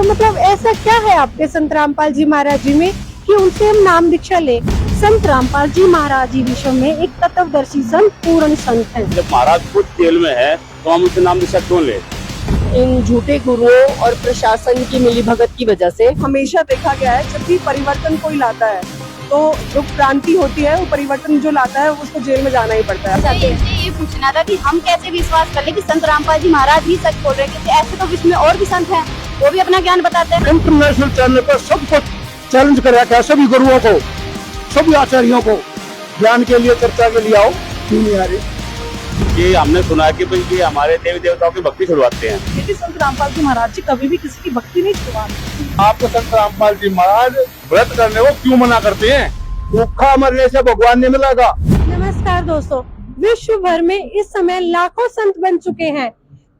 मतलब ऐसा क्या है आपके संत रामपाल जी महाराज जी में कि उनसे हम नाम दीक्षा ले? संत रामपाल जी महाराज जी विश्व में एक तत्वदर्शी संत, पूर्ण संत हैं। जब महाराज खुद जेल में है तो हम उनसे नाम दीक्षा क्यों ले? इन झूठे गुरुओं और प्रशासन की मिलीभगत की वजह से हमेशा देखा गया है जब भी परिवर्तन कोई लाता है तो जो क्रांति होती है वो परिवर्तन जो लाता है उसको जेल में जाना ही पड़ता है। ये पूछना था कि हम कैसे विश्वास कर ले कि संत रामपाल जी महाराज ही सच बोल रहे हैं, क्योंकि ऐसे तो विश्व में और भी संत हैं, वो भी अपना ज्ञान बताते हैं। इंटरनेशनल चैनल पर सबको चैलेंज कर रखा है, सभी गुरुओं को, सभी आचार्यों को ज्ञान के लिए, चर्चा के लिए आओ, क्यों नहीं आ रही? ये हमने सुना है कि भाई ये हमारे देवी देवताओं की भक्ति छुड़वाते हैं। लेकिन संत रामपाल जी महाराज जी कभी भी किसी की भक्ति नहीं छुड़वाते। आपको संत रामपाल जी महाराज व्रत करने को क्यों मना करते हैं? भूखा मरने से भगवान नहीं मिलेगा। नमस्कार दोस्तों, विश्व भर में इस समय लाखों संत बन चुके हैं,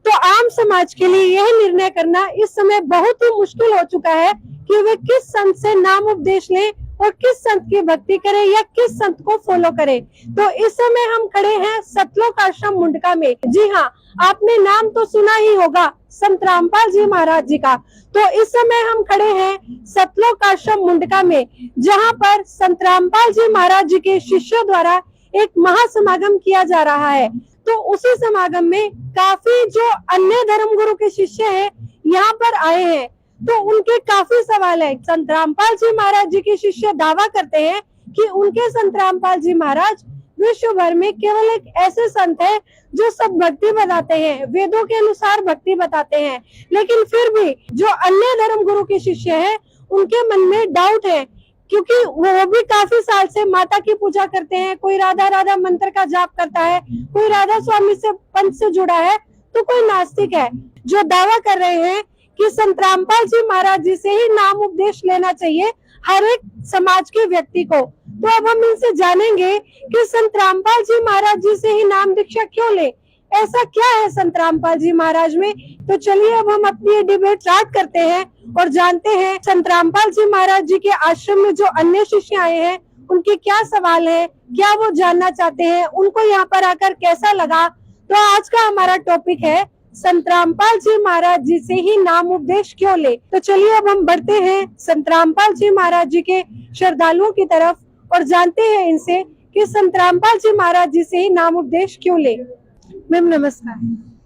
तो आम समाज के लिए यह निर्णय करना इस समय बहुत ही मुश्किल हो चुका है कि वे किस संत से नाम उपदेश लें और किस संत की भक्ति करें या किस संत को फॉलो करें। तो इस समय हम खड़े हैं सतलोक आश्रम मुंडका में। जी हाँ, आपने नाम तो सुना ही होगा संत रामपाल जी महाराज जी का। तो इस समय हम खड़े हैं सतलोक आश्रम मुंडका में, जहाँ पर संत रामपाल जी महाराज जी के शिष्यों द्वारा एक महासमागम किया जा रहा है। तो उसी समागम में काफी जो अन्य धर्म गुरु के शिष्य हैं यहाँ पर आए हैं, तो उनके काफी सवाल है। संत रामपाल जी महाराज जी के शिष्य दावा करते हैं कि उनके संत रामपाल जी महाराज विश्व भर में केवल एक ऐसे संत है जो सब भक्ति बताते हैं, वेदों के अनुसार भक्ति बताते हैं, लेकिन फिर भी जो अन्य धर्म गुरु के शिष्य हैं उनके मन में डाउट है, क्योंकि वो भी काफी साल से माता की पूजा करते हैं। कोई राधा राधा मंत्र का जाप करता है, कोई राधा स्वामी से पंथ से जुड़ा है, तो कोई नास्तिक है जो दावा कर रहे हैं कि संत रामपाल जी महाराज जी से ही नाम उपदेश लेना चाहिए हर एक समाज के व्यक्ति को। तो अब हम इनसे जानेंगे कि संत रामपाल जी महाराज जी से ही नाम दीक्षा क्यों ले, ऐसा क्या है संत रामपाल जी महाराज में। तो चलिए अब हम अपनी डिबेट स्टार्ट करते हैं और जानते हैं संत रामपाल जी महाराज जी के आश्रम में जो अन्य शिष्य आए हैं उनके क्या सवाल है, क्या वो जानना चाहते हैं, उनको यहाँ पर आकर कैसा लगा। तो आज का हमारा टॉपिक है संत रामपाल जी महाराज जी से ही नाम उपदेश क्यों ले। तो चलिए अब हम बढ़ते हैं संत रामपाल जी महाराज जी के श्रद्धालुओं की तरफ और जानते हैं इनसे कि संत रामपाल जी महाराज जी से ही नाम उपदेश क्यों ले। मैम नमस्कार।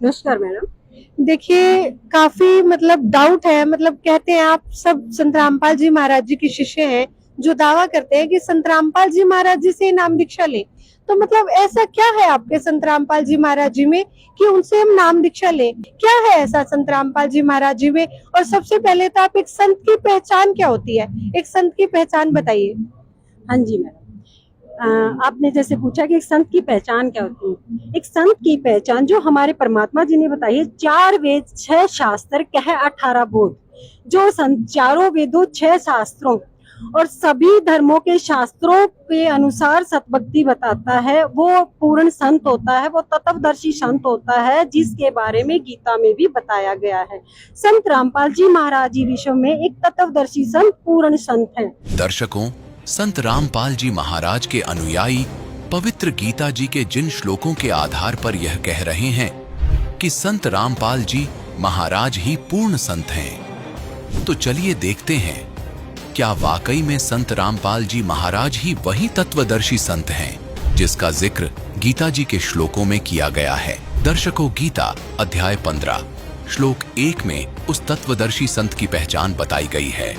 नमस्कार मैडम। देखिए काफी मतलब डाउट है, मतलब कहते हैं आप सब संत रामपाल जी महाराज जी के शिष्य हैं जो दावा करते हैं कि संत रामपाल जी महाराज जी से नाम दीक्षा ले। तो मतलब ऐसा क्या है आपके संत रामपाल जी महाराज जी में कि उनसे हम नाम दीक्षा ले? क्या है ऐसा संत रामपाल जी महाराज जी में? और सबसे पहले तो आप एक संत की पहचान क्या होती है, एक संत की पहचान बताइए। हाँ जी मैडम, आपने जैसे पूछा कि एक संत की पहचान क्या होती है। एक संत की पहचान जो हमारे परमात्मा जी ने बताई है, 4 वेद 6 शास्त्र कह 18 बोध। जो संत चारों वेदों 6 शास्त्रों और सभी धर्मों के शास्त्रों के अनुसार सतभक्ति बताता है, वो पूर्ण संत होता है, वो तत्वदर्शी संत होता है, जिसके बारे में गीता में भी बताया गया है। संत रामपाल जी महाराज जी विश्व में एक तत्वदर्शी संत, पूर्ण संत हैं। दर्शकों, संत रामपाल जी महाराज के अनुयायी पवित्र गीता जी के जिन श्लोकों के आधार पर यह कह रहे हैं कि संत रामपाल जी महाराज ही पूर्ण संत हैं, तो चलिए देखते हैं क्या वाकई में संत रामपाल जी महाराज ही वही तत्वदर्शी संत हैं जिसका जिक्र गीता जी के श्लोकों में किया गया है। दर्शकों, गीता अध्याय 15 श्लोक 1 में उस तत्वदर्शी संत की पहचान बताई गई है।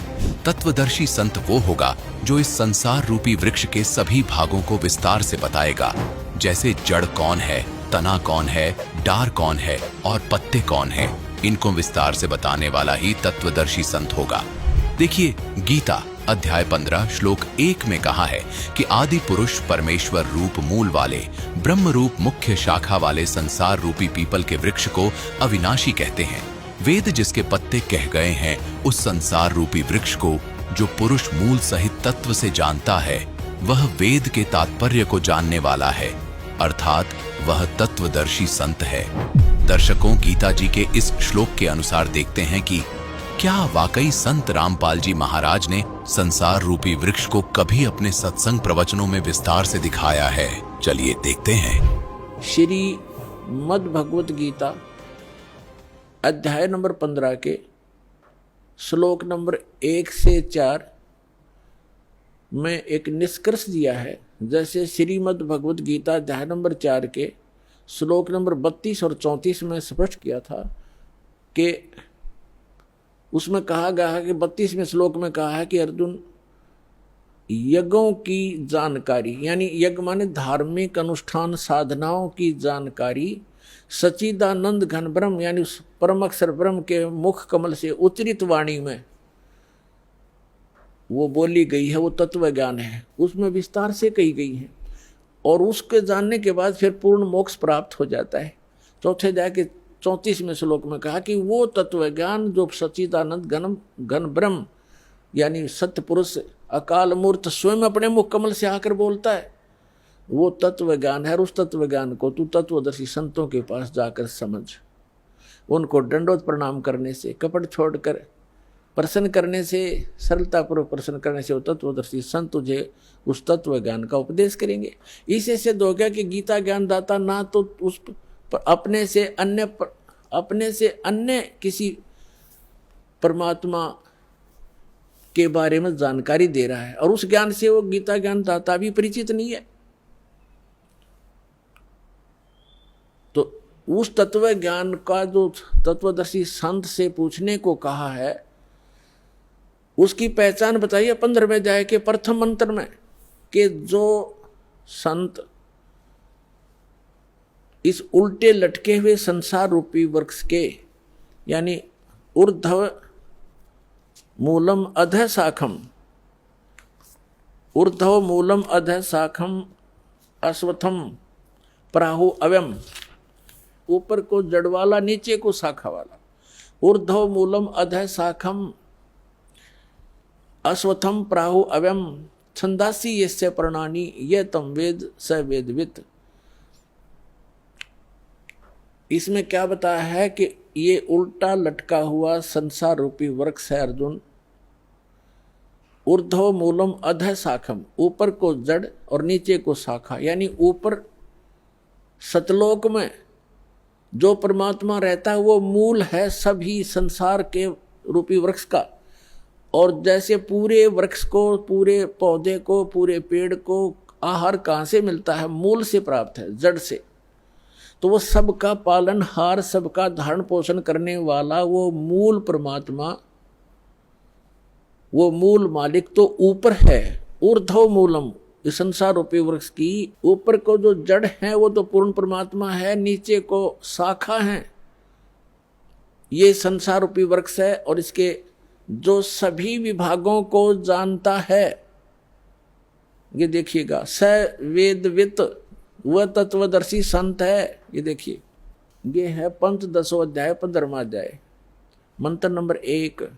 तत्वदर्शी संत वो होगा जो इस संसार रूपी वृक्ष के सभी भागों को विस्तार से बताएगा, जैसे जड़ कौन है, तना कौन है, डार कौन है और पत्ते कौन है। इनको विस्तार से बताने वाला ही तत्वदर्शी संत होगा। देखिए, गीता अध्याय 15 श्लोक 1 में कहा है कि आदि पुरुष परमेश्वर रूप मूल वाले, ब्रह्म रूप मुख्य शाखा वाले संसार रूपी पीपल के वृक्ष को अविनाशी कहते हैं। वेद जिसके पत्ते कह गए हैं, उस संसार रूपी वृक्ष को जो पुरुष मूल सहित तत्व से जानता है, वह वेद के तात्पर्य को जानने वाला है, अर्थात वह तत्वदर्शी संत है। दर्शकों, गीता जी के इस श्लोक के अनुसार देखते हैं कि क्या वाकई संत रामपाल जी महाराज ने संसार रूपी वृक्ष को कभी अपने सत्संग प्रवचनों में विस्तार से दिखाया है। चलिए देखते हैं। श्री मद् भगवत गीता अध्याय नंबर 15 के श्लोक नंबर 1 से 4 में एक निष्कर्ष दिया है। जैसे श्रीमद् भगवद गीता अध्याय नंबर 4 के श्लोक नंबर 32 और 34 में स्पष्ट किया था कि उसमें कहा गया है कि 32वें श्लोक में कहा है कि अर्जुन, यज्ञों की जानकारी, यानी यज्ञ माने धार्मिक अनुष्ठान साधनाओं की जानकारी सच्चिदानंद घन ब्रह्म यानी उस परम अक्षर ब्रह्म के मुख कमल से उच्चरित वाणी में वो बोली गई है, वो तत्व ज्ञान है, उसमें विस्तार से कही गई है। और उसके जानने के बाद फिर पूर्ण मोक्ष प्राप्त हो जाता है। चौथे अध्याय के 34वें श्लोक में कहा कि वो तत्व ज्ञान जो सच्चिदानंद घन ब्रह्म यानी सत्य पुरुष अकाल मूर्त स्वयं अपने मुख कमल से आकर बोलता है, वो तत्व ज्ञान है। और उस तत्व ज्ञान को तू तत्वदर्शी संतों के पास जाकर समझ, उनको दंडोत प्रणाम करने से, कपट छोड़कर प्रश्न करने से, सरलतापूर्वक प्रश्न करने से वो तत्वदर्शी संत तुझे उस तत्व ज्ञान का उपदेश करेंगे। इसे सिद्ध हो गया कि गीता ज्ञान दाता ना तो उस अपने से अन्य किसी परमात्मा के बारे में जानकारी दे रहा है, और उस ज्ञान से वो गीता ज्ञान दाता भी परिचित नहीं है। तो उस तत्व ज्ञान का जो तत्वदर्शी संत से पूछने को कहा है, उसकी पहचान बताइए 15वें अध्याय के प्रथम मंत्र में, कि जो संत इस उल्टे लटके हुए संसार रूपी वृक्ष के यानी ऊर्ध्व मूलम अधः शाखम, ऊर्ध्व मूलम अधः शाखम अश्वत्थम प्राहु अव्यम, ऊपर को जड़ वाला नीचे को शाखा वाला, ऊर्ध्व मूलम अधः शाखम अश्वत्थम प्राहु अव्यम छंदासी यस्य प्रणानी ये तम वेद स वेदवित। इसमें क्या बताया है कि ये उल्टा लटका हुआ संसार रूपी वृक्ष है अर्जुन, ऊर्ध्व मूलम अधः शाखम, ऊपर को जड़ और नीचे को शाखा, यानी ऊपर सतलोक में जो परमात्मा रहता है वो मूल है सभी संसार के रूपी वृक्ष का। और जैसे पूरे वृक्ष को, पूरे पौधे को, पूरे पेड़ को आहार कहाँ से मिलता है? मूल से प्राप्त है, जड़ से। तो वो सबका पालनहार, सबका धारण पोषण करने वाला वो मूल परमात्मा, वो मूल मालिक तो ऊपर है। ऊर्ध्व मूलम, इस संसार रूपी वृक्ष की ऊपर को जो जड़ है वो तो पूर्ण परमात्मा है, नीचे को शाखा है, ये संसार रूपी वृक्ष है। और इसके जो सभी विभागों को जानता है, ये देखिएगा, स वेदवित, वह तत्वदर्शी संत है। ये देखिए, ये है पंचदशो अध्याय 15वां अध्याय, मंत्र नंबर 1।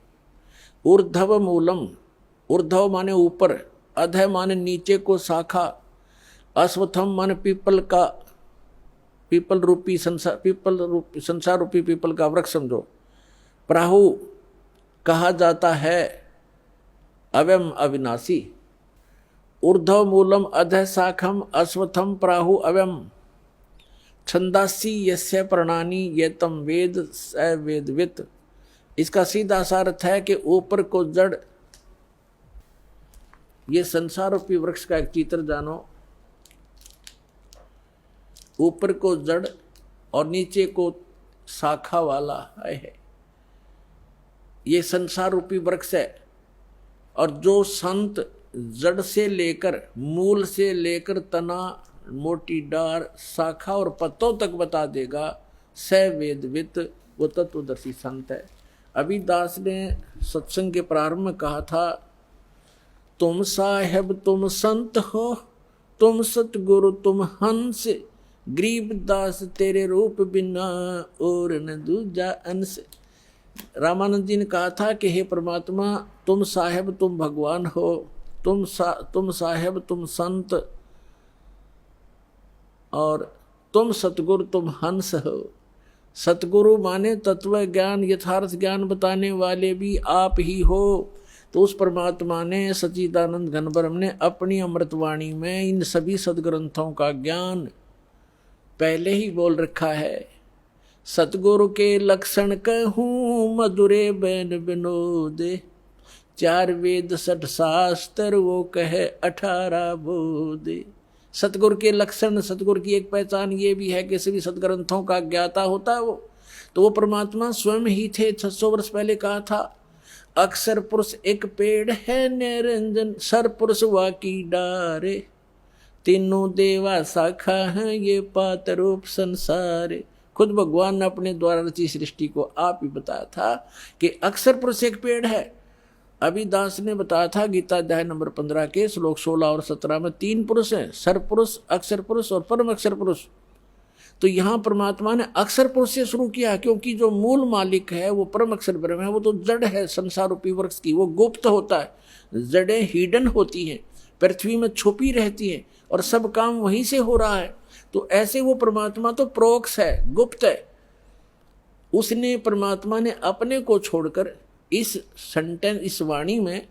ऊर्ध्व मूलम, ऊर्ध्व माने ऊपर, अधः माने नीचे को शाखा, अश्वत्थम माने पीपल का, पीपल रूपी संसार, संसार रूपी पीपल का वृक्ष समझो। प्राहु कहा जाता है अव्यम अविनाशी। ऊर्ध्व मूलम अधः शाखम अश्वत्थम प्राहु अव्यम छंदासी यस्य प्रणानी ये तम वेद स वेदवित। इसका सीधा सा अर्थ है कि ऊपर को जड़, ये संसार रूपी वृक्ष का एक चित्र जानो, ऊपर को जड़ और नीचे को शाखा वाला है, ये संसार रूपी वृक्ष है। और जो संत जड़ से लेकर, मूल से लेकर तना, मोटी डार, शाखा और पत्तों तक बता देगा, स वेदवित, वो तत्वदर्शी संत है। अभी दास ने सत्संग के प्रारंभ में कहा था, तुम साहेब तुम संत हो, तुम सतगुरु तुम हंस, गरीब दास तेरे रूप बिना और न दूजा अंश। रामानंद जी ने कहा था कि हे परमात्मा, तुम साहेब तुम भगवान हो, तुम साहेब तुम संत, और तुम सतगुरु तुम हंस हो। सतगुरु माने तत्व ज्ञान, यथार्थ ज्ञान बताने वाले भी आप ही हो। तो उस परमात्मा ने, सच्चिदानंद घन ब्रह्म ने अपनी अमृतवाणी में इन सभी सदग्रंथों का ज्ञान पहले ही बोल रखा है। सतगुरु के लक्षण कहूँ मधुरे बैन विनोदे, 4 वेद 60 शास्त्र वो कहे 18 बोधे। सतगुरु के लक्षण, सतगुरु की एक पहचान ये भी है कि सभी सदग्रंथों का ज्ञाता होता है वो, तो वो परमात्मा स्वयं ही थे। 600 वर्ष पहले कहा था, अक्षर पुरुष एक पेड़ है निरंजन, सर पुरुष वाकी डारे, तीनों देवा शाखा हैं ये पात रूप संसारे। खुद भगवान ने अपने द्वारा रची सृष्टि को आप ही बताया था कि अक्षर पुरुष एक पेड़ है। अभी दास ने बताया था गीता अध्याय नंबर 15 के श्लोक 16 और 17 में 3 पुरुष हैं, सर पुरुष, अक्षर पुरुष और परम अक्षर पुरुष। तो यहाँ परमात्मा ने अक्षर पुरुष से शुरू किया, क्योंकि जो मूल मालिक है वो परम अक्षर ब्रह्म है, वो तो जड़ है संसार रूपी वृक्ष की, वो गुप्त होता है। जड़ें हिडन होती हैं, पृथ्वी में छुपी रहती हैं और सब काम वहीं से हो रहा है। तो ऐसे वो परमात्मा तो प्रोक्ष है, गुप्त है। उसने परमात्मा ने अपने को छोड़कर इस सेंटेंस, इस वाणी में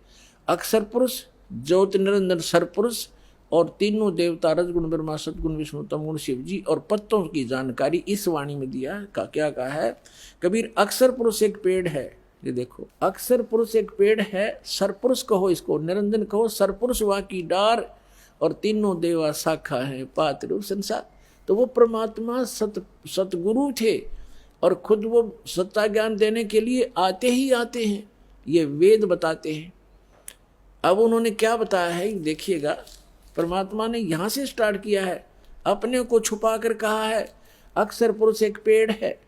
अक्षर पुरुष, ज्योति निरंजन सर पुरुष और तीनों देवता रजगुण ब्रह्मा सतगुण विष्णु तमगुण शिव जी और पत्तों की जानकारी इस वाणी में दिया। का क्या कहा है कबीर, अक्षर पुरुष एक पेड़ है। ये देखो, अक्षर पुरुष एक पेड़ है, सर पुरुष कहो इसको, निरंजन कहो, सर पुरुष वहाँ की डार और तीनों देवा शाखा है पात रूप संसार। तो वो परमात्मा सतगुरु थे और खुद वो सत्ता ज्ञान देने के लिए आते ही आते हैं, ये वेद बताते हैं। अब उन्होंने क्या बताया है देखिएगा, परमात्मा ने यहाँ से स्टार्ट किया है, अपने को छुपा कर कहा है अक्षर पुरुष एक पेड़ है,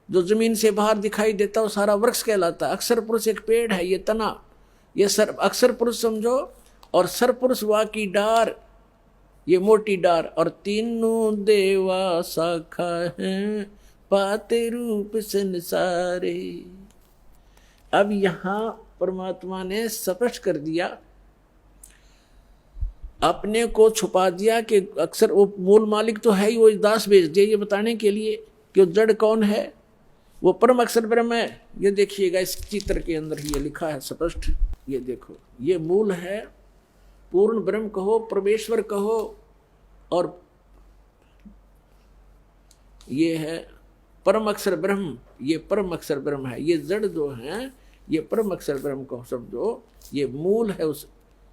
जो जमीन से बाहर दिखाई देता है वो सारा वृक्ष कहलाता है। अक्षर पुरुष एक पेड़ है, ये तना, ये सर अक्षर पुरुष समझो, और सर पुरुष वा की डार, ये मोटी डार, और तीनों देवा शाखा हैं पाते रूप संसारे। अब यहाँ परमात्मा ने स्पष्ट कर दिया, अपने को छुपा दिया कि अक्सर वो मूल मालिक तो है ही, वो दास भेज दिया ये बताने के लिए कि जड़ कौन है, वो परम अक्षर ब्रह्म है। ये देखिएगा इस चित्र के अंदर ये लिखा है स्पष्ट, ये देखो, ये मूल है, पूर्ण ब्रह्म कहो, परमेश्वर कहो, और ये है परम अक्षर ब्रह्म, ये परम अक्षर ब्रह्म है। ये जड़ जो है ये परम अक्षर ब्रह्म को समझो, ये मूल है उस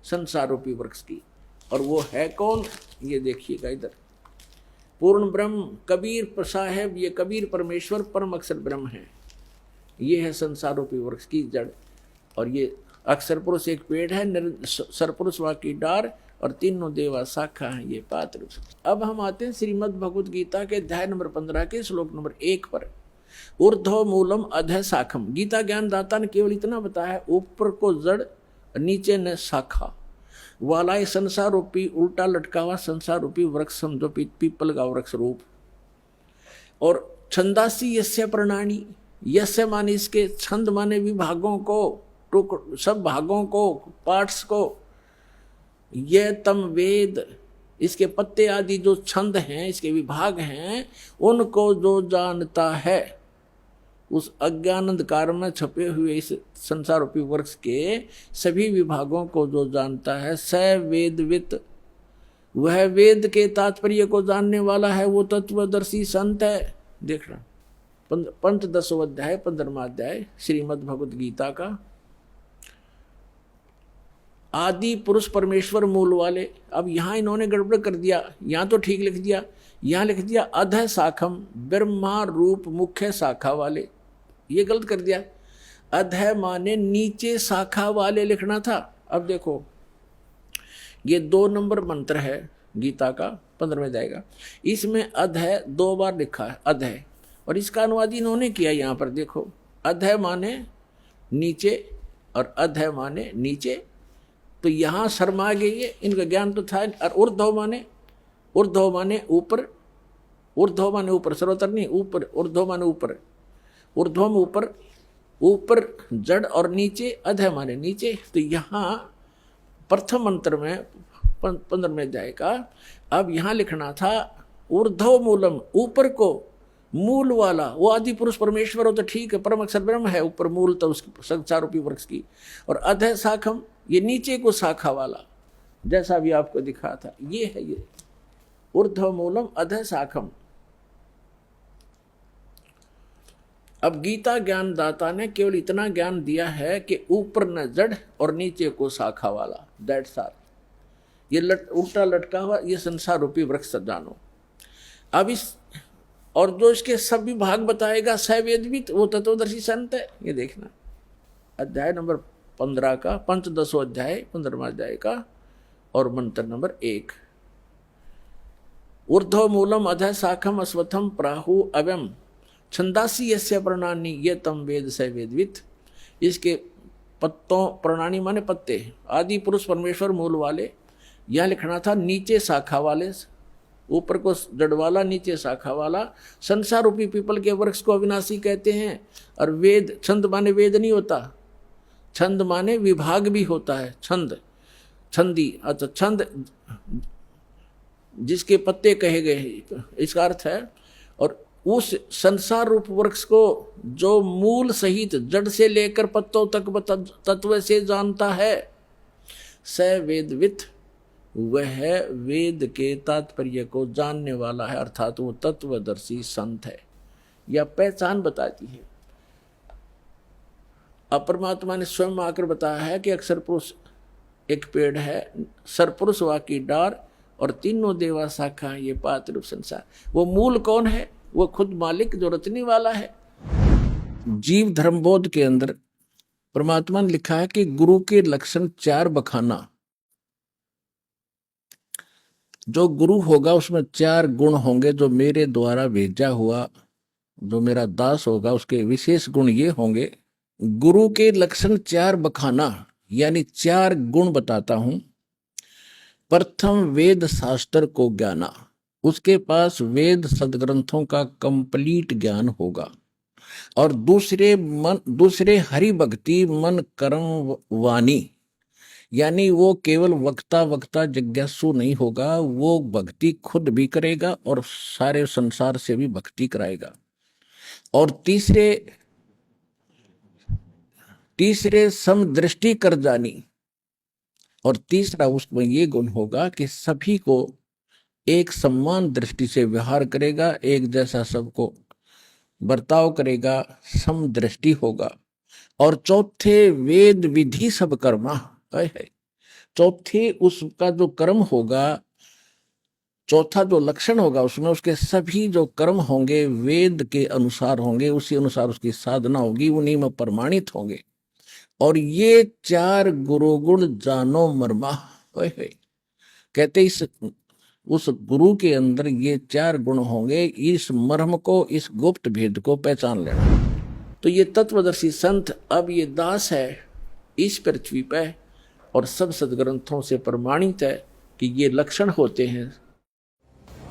संसार रूपी वृक्ष की। और वो है कौन, ये देखिएगा इधर, पूर्ण ब्रह्म कबीर साहेब, ये कबीर परमेश्वर परम अक्षर ब्रह्म है, ये है संसार रूपी वृक्ष की जड़। और ये अक्षर पुरुष एक पेड़ है, सरपुरुष वा की डार और तीनों देवा शाखा है ये पात्र। अब हम आते हैं श्रीमद् भगवद गीता के अध्याय नंबर 15 के श्लोक नंबर 1 पर। ऊर्ध्व मूलम अधः शाखम। गीता ज्ञान दाता ने केवल इतना बताया है, ऊपर को जड़ नीचे न शाखा वाला ये संसार रूपी उल्टा लटका हुआ संसार रूपी वृक्ष समझो, पीपल का वृक्ष रूप। और छंदासी यस्य प्रणानी, यस्य माने इसके, छंद माने विभागों को, सब भागों को, पार्ट्स को, यह तम वेद, इसके पत्ते आदि जो छंद हैं, इसके विभाग हैं, उनको जो जानता है, उस अज्ञान अंधकार में छपे हुए इस संसार रूपी वृक्ष के सभी विभागों को जो जानता है, स वेदवित, वह वेद के तात्पर्य को जानने वाला है, वो तत्वदर्शी संत है। देखना पंचदशो अध्याय 15वां अध्याय श्रीमद् भगवद गीता का। आदि पुरुष परमेश्वर मूल वाले। अब यहाँ इन्होंने गड़बड़ कर दिया, यहाँ तो ठीक लिख दिया, यहाँ लिख दिया अधः शाखम, ब्रह्मा रूप मुख्य शाखा वाले, ये गलत कर दिया। अधः माने नीचे शाखा वाले लिखना था। अब देखो ये 2 नंबर मंत्र है गीता का 15वें अध्याय का, इसमें अधः 2 बार लिखा है अधः, और इसका अनुवाद इन्होंने किया यहाँ पर देखो, अधः माने नीचे और अधः माने नीचे। तो यहाँ शर्मा गई है, इनका ज्ञान तो था। और ऊर्ध्व माने ऊपर, ऊर्ध्व माने ऊपर, सर्वतर नहीं, ऊपर, ऊर्ध्व माने ऊपर, ऊर्ध्वम ऊपर, ऊपर जड़ और नीचे अधः माने नीचे। तो यहाँ प्रथम मंत्र में 15वें अध्याय का अब यहाँ लिखना था ऊर्ध्व मूलम, ऊपर को मूल वाला, वो आदि पुरुष परमेश्वर हो तो ठीक है, परम अक्षर ब्रह्म है, ऊपर मूल तो उसकी संसार रूपी वृक्ष की। और अधः शाखम, ये नीचे को शाखा वाला, जैसा भी आपको दिखा था, ये है ये ऊर्ध्व मूलम अधः शाखम। अब गीता ज्ञानदाता ने केवल इतना ज्ञान दिया है कि ऊपर न जड़ और नीचे को शाखा वाला, दैट्स ऑल। ये उल्टा लटका हुआ ये संसार रूपी वृक्ष जानो। अब इस और जो इसके सब विभाग बताएगा सवेदवित, वो तत्वदर्शी संत है। ये देखना अध्याय नंबर 15 का पंचदशो अध्याय 15वां अध्याय का और मंत्र नंबर 1। ऊर्ध्व मूलम अधः शाखम अश्वत्थम प्राहु अव्यम छंदासी यस्य प्रणानी ये तम वेद स वेदवित। इसके पत्तों, प्रणानी माने पत्ते, आदि पुरुष परमेश्वर मूल वाले। यह लिखना था नीचे शाखा वाले, ऊपर को जड़ वाला नीचे शाखा वाला। संसार रूपी पीपल के वृक्ष को अविनाशी कहते हैं। और वेद, छंद माने वेद नहीं होता, छंद माने विभाग भी होता है। छंद, छंदी, अच्छा छंद जिसके पत्ते कहे गए इसका अर्थ है। और उस संसार रूप वृक्ष को जो मूल सहित जड़ से लेकर पत्तों तक तत्व से जानता है, स वेदवित, वह वेद के तात्पर्य को जानने वाला है, अर्थात वो तत्वदर्शी संत है। यह पहचान बताती है। अब परमात्मा ने स्वयं आकर बताया है कि अक्षर पुरुष एक पेड़ है, सरपुरुष वाकी डार और तीनों देवा शाखा, ये पात रूप संसार। वो मूल कौन है? वो खुद मालिक जो रचने वाला है। जीव धर्मबोध के अंदर परमात्मा ने लिखा है कि गुरु के लक्षण 4 बखाना। जो गुरु होगा उसमें 4 गुण होंगे। जो मेरे द्वारा भेजा हुआ जो मेरा दास होगा उसके विशेष गुण ये होंगे। गुरु के लक्षण 4 बखाना, यानी 4 गुण बताता हूं। प्रथम वेद शास्त्र को ज्ञाना, उसके पास वेद सदग्रंथों का कंप्लीट ज्ञान होगा। और दूसरे हरि भक्ति मन कर्म वाणी, यानी वो केवल वक्ता जिज्ञासु नहीं होगा, वो भक्ति खुद भी करेगा और सारे संसार से भी भक्ति कराएगा। और तीसरे समदृष्टि कर जानी। और तीसरा उसमें ये गुण होगा कि सभी को एक समान दृष्टि से व्यवहार करेगा, एक जैसा सबको बर्ताव करेगा, समदृष्टि होगा। और चौथे वेद विधि सब कर्मा है। चौथे उसका जो कर्म होगा, चौथा जो लक्षण होगा उसमें उसके सभी जो कर्म होंगे वेद के अनुसार होंगे, उसी अनुसार उसकी साधना होगी, उन्हीं में प्रमाणित होंगे। और ये 4 गुरु गुण जानो मर्मा, कहते उस गुरु के अंदर ये 4 गुण होंगे। इस मर्म को, इस गुप्त भेद को पहचान लेना। तो ये तत्वदर्शी संत अब ये दास है इस पृथ्वी पे और सब सदग्रंथों से प्रमाणित है कि ये लक्षण होते हैं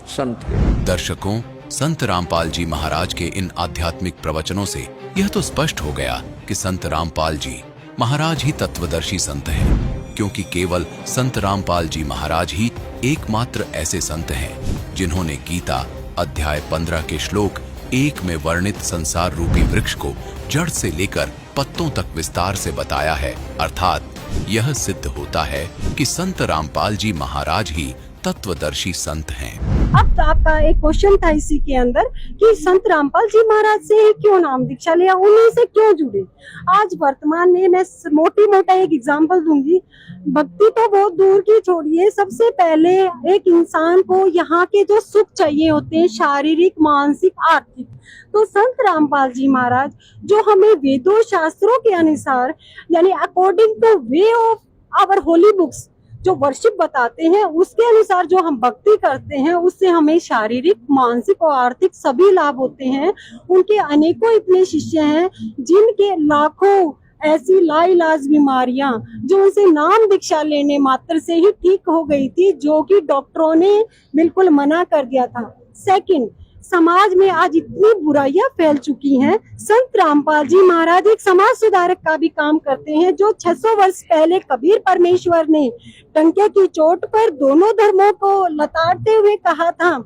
संत के। दर्शकों, संत रामपाल जी महाराज के इन आध्यात्मिक प्रवचनों से यह तो स्पष्ट हो गया कि संत रामपाल जी महाराज ही तत्वदर्शी संत हैं, क्योंकि केवल संत रामपाल जी महाराज ही एकमात्र ऐसे संत हैं जिन्होंने गीता अध्याय 15 के श्लोक 1 में वर्णित संसार रूपी वृक्ष को जड़ से लेकर पत्तों तक विस्तार से बताया है। अर्थात यह सिद्ध होता है कि संत रामपाल जी महाराज ही तत्वदर्शी संत हैं। अब आपका एक क्वेश्चन था इसी के अंदर कि संत रामपाल जी महाराज से ही क्यों नाम दीक्षा लिया, उन्हीं से क्यों जुड़े। आज वर्तमान में मैं मोटा एक एग्जांपल दूंगी। भक्ति तो बहुत दूर की छोड़िए, सबसे पहले एक इंसान को यहाँ के जो सुख चाहिए होते हैं, शारीरिक, मानसिक, आर्थिक, तो संत रामपाल जी महाराज जो हमें वेदों शास्त्रों के अनुसार, यानी according to way of our holy books, जो वर्शिप बताते हैं उसके अनुसार जो हम भक्ति करते हैं उससे हमें शारीरिक, मानसिक और आर्थिक सभी लाभ होते हैं। उनके अनेकों इतने शिष्य हैं जिनके लाखों ऐसी लाइलाज बीमारियां जो उनसे नाम दीक्षा लेने मात्र से ही ठीक हो गई थी, जो कि डॉक्टरों ने बिल्कुल मना कर दिया था। सेकंड, समाज में आज इतनी बुराइयां फैल चुकी हैं। संत रामपाल जी महाराज एक समाज सुधारक का भी काम करते हैं। जो 600 वर्ष पहले कबीर परमेश्वर ने टंके की चोट पर दोनों धर्मों को लताड़ते हुए कहा था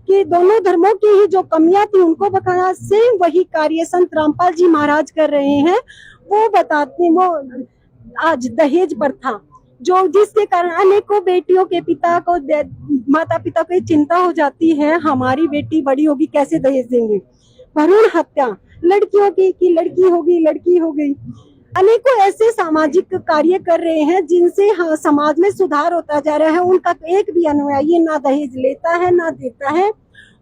कि दोनों धर्मों की ही जो कमियां थी उनको बताना, सेम वही कार्य संत रामपाल जी महाराज कर रहे हैं। वो बताते, वो आज दहेज प्रथा जो जिसके कारण अनेकों बेटियों के पिता को, माता पिता को चिंता हो जाती है, हमारी बेटी बड़ी होगी कैसे दहेज देंगे। भ्रूण हत्या, लड़कियों की कि लड़की हो गई, अनेकों ऐसे सामाजिक कार्य कर रहे हैं जिनसे हाँ, समाज में सुधार होता जा रहा है। उनका तो एक भी अनुयायी ना दहेज लेता है, ना देता है,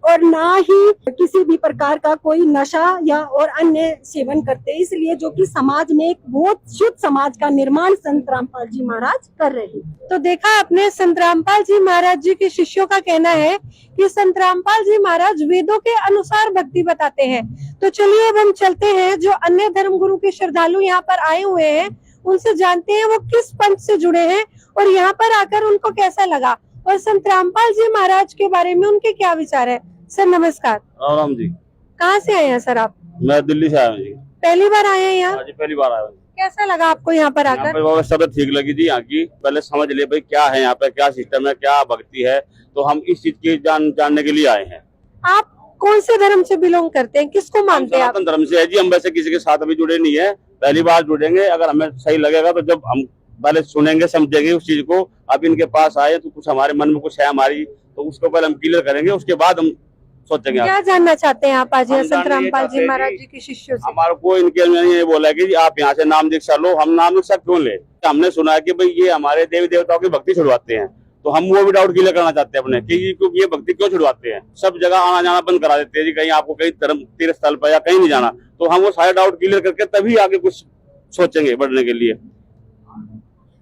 और ना ही किसी भी प्रकार का कोई नशा या और अन्य सेवन करते, इसलिए जो कि समाज में एक बहुत शुद्ध समाज का निर्माण संत रामपाल जी महाराज कर रहे हैं। तो देखा आपने, संत रामपाल जी महाराज जी के शिष्यों का कहना है कि संत रामपाल जी महाराज वेदों के अनुसार भक्ति बताते हैं। तो चलिए अब हम चलते हैं, जो अन्य धर्म गुरु के श्रद्धालु यहाँ पर आए हुए हैं उनसे जानते हैं वो किस पंथ से जुड़े हैं और यहाँ पर आकर उनको कैसा लगा, और संत रामपाल जी महाराज के बारे में उनके क्या विचार है। सर नमस्कार। राम जी। कहाँ से आए हैं सर आप? मैं दिल्ली से आया हूँ जी। पहली बार आए हैं यहाँ? हाँ जी, पहली बार आया हूँ। कैसा लगा आपको यहाँ पर आकर? व्यवस्था तो ठीक लगी थी यहाँ की। पहले समझ ले भाई क्या है यहाँ पे, क्या सिस्टम है, क्या भक्ति है, तो हम इस चीज की जानने के लिए आए हैं। आप कौन से धर्म से बिलोंग करते हैं, किसको मानते हैं आप? सनातन धर्म से है जी। हम वैसे किसी के साथ अभी जुड़े नहीं है, पहली बार जुड़ेंगे। अगर हमें सही लगेगा तो जब हम पहले सुनेंगे समझेंगे उस चीज को। अब इनके पास आए तो कुछ हमारे मन में कुछ है हमारी, तो उसको पहले हम क्लियर करेंगे, उसके बाद हम सोचेंगे। क्या जानना चाहते हैं आप आज हम संत रामपाल जी महाराज जी के शिष्यों से? हमारे को इनके ये बोला है कि आप यहाँ से नाम दीक्षा लो। हम नाम दीक्षा क्यों ले? हमने सुना है कि भाई ये हमारे देवी देवताओं की भक्ति छुड़वाते हैं, तो हम वो भी डाउट क्लियर करना चाहते हैं अपने कि क्योंकि ये भक्ति क्यों छुड़वाते हैं। सब जगह आना जाना बंद करा देते हैं जी, कहीं आपको कहीं धर्म तीर्थ स्थल पर या कहीं नहीं जाना, तो हम वो सारे डाउट क्लियर करके तभी आगे कुछ सोचेंगे बढ़ने के लिए।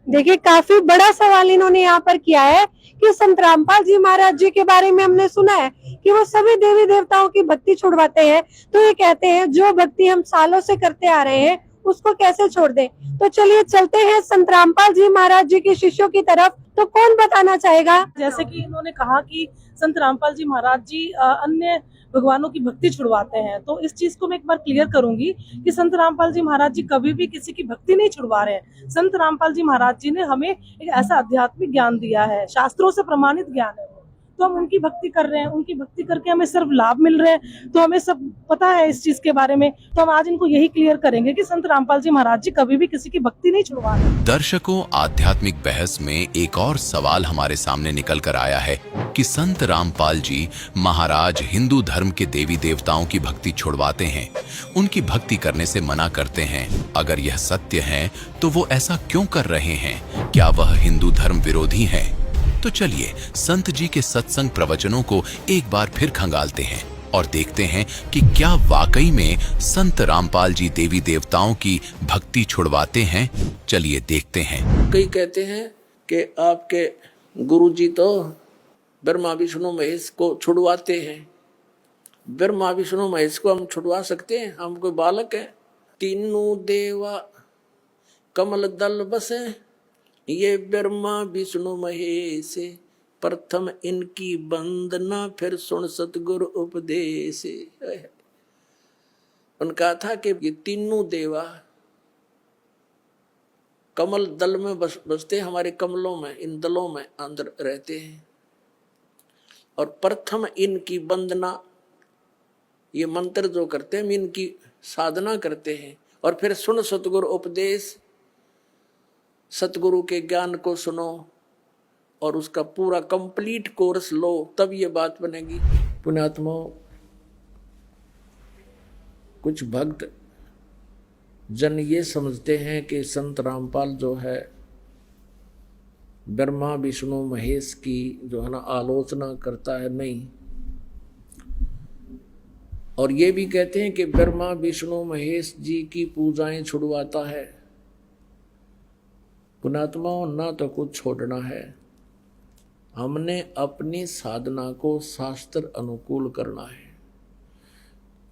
देखिए काफी बड़ा सवाल इन्होंने यहाँ पर किया है कि संत रामपाल जी महाराज जी के बारे में हमने सुना है कि वो सभी देवी देवताओं की भक्ति छुड़वाते हैं, तो ये कहते हैं जो भक्ति हम सालों से करते आ रहे हैं उसको कैसे छोड़ दें। तो चलिए चलते हैं संत रामपाल जी महाराज जी के शिष्यों की तरफ। तो कौन बताना चाहेगा? जैसे कि इन्होंने कहा कि संत रामपाल जी महाराज जी अन्य भगवानों की भक्ति छुड़वाते हैं, तो इस चीज को मैं एक बार क्लियर करूंगी कि संत रामपाल जी महाराज जी कभी भी किसी की भक्ति नहीं छुड़वा रहे हैं। संत रामपाल जी महाराज जी ने हमें एक ऐसा आध्यात्मिक ज्ञान दिया है, शास्त्रों से प्रमाणित ज्ञान है, तो हम उनकी भक्ति कर रहे हैं, उनकी भक्ति करके हमें सिर्फ लाभ मिल रहे हैं, तो हमें सब पता है इस चीज के बारे में। तो हम आज इनको यही क्लियर करेंगे कि संत रामपाल जी महाराज जी कभी भी किसी की भक्ति नहीं छुड़वा रहे। दर्शकों, आध्यात्मिक बहस में एक और सवाल हमारे सामने निकल कर आया है कि संत रामपाल जी महाराज हिंदू धर्म के देवी देवताओं की भक्ति छुड़वाते हैं, उनकी भक्ति करने से मना करते हैं। अगर यह सत्य है तो वो ऐसा क्यों कर रहे हैं? क्या वह हिंदू धर्म विरोधी हैं? तो चलिए संत जी के सत्संग प्रवचनों को एक बार फिर खंगालते हैं और देखते हैं कि क्या वाकई में संत रामपाल जी देवी देवताओं की भक्ति छुड़वाते हैं। चलिए देखते हैं। कई कहते हैं कि आपके गुरुजी तो ब्रह्मा विष्णु महेश को छुड़वाते हैं। ब्रह्मा विष्णु महेश को हम छुड़वा सकते हैं? हम कोई बालक है? तीनों देवा कमल दल बसे, ये ब्रह्मा विष्णु महेश, प्रथम इनकी वंदना फिर सुन सतगुरु उपदेश। उनका था कि ये तीनों देवा कमल दल में बसते, हमारे कमलों में, इन दलों में अंदर रहते हैं, और प्रथम इनकी वंदना, ये मंत्र जो करते हैं इनकी साधना करते हैं, और फिर सुन सतगुरु उपदेश, सतगुरु के ज्ञान को सुनो और उसका पूरा कंप्लीट कोर्स लो, तब ये बात बनेगी। पुण्यात्मा, कुछ भक्त जन ये समझते हैं कि संत रामपाल जो है ब्रह्मा विष्णु महेश की जो है ना आलोचना करता है। नहीं, और ये भी कहते हैं कि ब्रह्मा विष्णु महेश जी की पूजाएं छुड़वाता है। पुण्यात्मा, ना तो कुछ छोड़ना है, हमने अपनी साधना को शास्त्र अनुकूल करना है,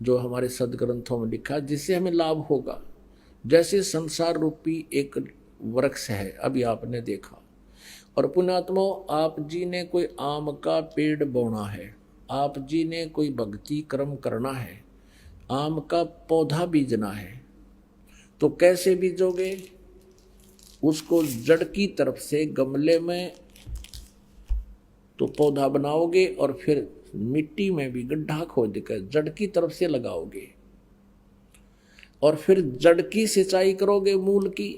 जो हमारे सदग्रंथों में लिखा, जिससे हमें लाभ होगा। जैसे संसार रूपी एक वृक्ष है, अभी आपने देखा, और पुण्यात्मा, आप जी ने कोई आम का पेड़ बोना है, आप जी ने कोई भक्ति कर्म करना है, आम का पौधा बीजना है, तो कैसे बीजोगे? उसको जड़ की तरफ से गमले में तो पौधा बनाओगे, और फिर मिट्टी में भी गड्ढा खोद कर जड़ की तरफ से लगाओगे, और फिर जड़ की सिंचाई करोगे, मूल की,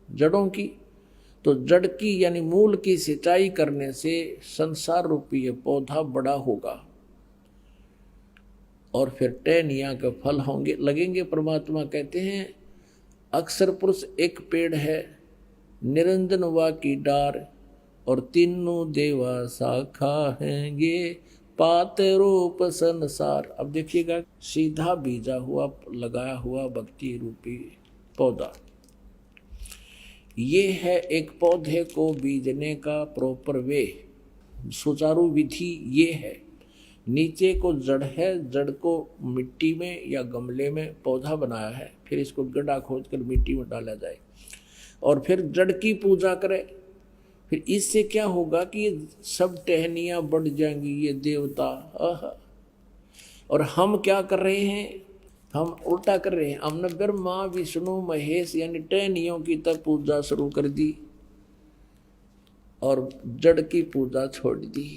जड़ों की। तो जड़ की यानी मूल की सिंचाई करने से संसार रूपी ये पौधा बड़ा होगा, और फिर टहनिया के फल होंगे लगेंगे। परमात्मा कहते हैं अक्षर पुरुष एक पेड़ है, निरंजन वा की डार, और तीनों देवा शाखा हैंगे, पात रूप संसार। अब देखिएगा, सीधा बीजा हुआ लगाया हुआ भक्ति रूपी पौधा, ये है एक पौधे को बीजने का प्रॉपर वे, सुचारू विधि ये है। नीचे को जड़ है, जड़ को मिट्टी में या गमले में पौधा बनाया है, फिर इसको गड्ढा खोदकर मिट्टी में डाला जाए और फिर जड़ की पूजा करे। फिर इससे क्या होगा कि ये सब टहनियाँ बढ़ जाएंगी, ये देवता। और हम क्या कर रहे हैं, हम उल्टा कर रहे हैं। हमने ब्रह्मा विष्णु महेश यानी टहनियों की तब पूजा शुरू कर दी और जड़ की पूजा छोड़ दी।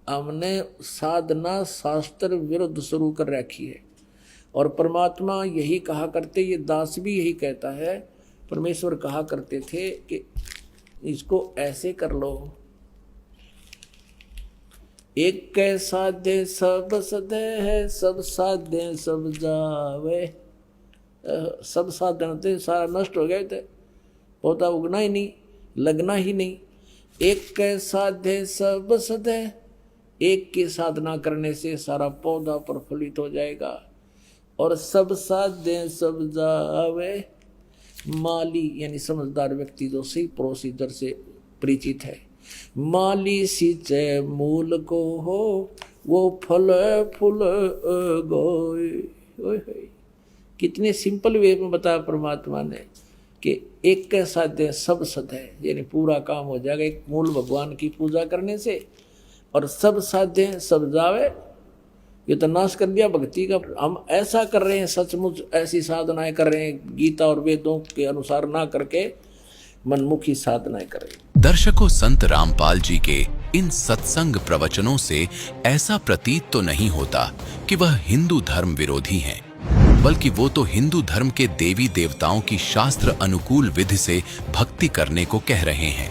हमने साधना शास्त्र विरुद्ध शुरू कर रखी है। और परमात्मा यही कहा करते, ये दास भी यही कहता है, परमेश्वर कहा करते थे कि इसको ऐसे कर लो, एक कै साधे सब सदे है, सब साधे सब जावे। सब साधन थे सारा नष्ट हो गए थे, पौधा उगना ही नहीं, लगना ही नहीं। एक कै साधे सब सदे, एक की साधना करने से सारा पौधा प्रफुल्लित हो जाएगा। और सब साधे सब जावे, माली यानी समझदार व्यक्ति जो सही प्रोसीजर से परिचित है, माली सींचे मूल को हो, वो फल फूल गोए। कितने सिंपल वे में बताया परमात्मा ने कि एक के साथ सब सद है, यानी पूरा काम हो जाएगा एक मूल भगवान की पूजा करने से। और सब साध्य सब जावे, ये तो नाश कर दिया भक्ति का। हम ऐसा कर रहे हैं, सचमुच ऐसी साधनाएं कर रहे हैं, गीता और वेदों के अनुसार ना करके मनमुखी साधनाएं कर रहे हैं। दर्शकों, संत रामपाल जी के इन सत्संग प्रवचनों से ऐसा प्रतीत तो नहीं होता कि वह हिंदू धर्म विरोधी हैं, बल्कि वो तो हिंदू धर्म के देवी देवताओं की शास्त्र अनुकूल विधि से भक्ति करने को कह रहे हैं।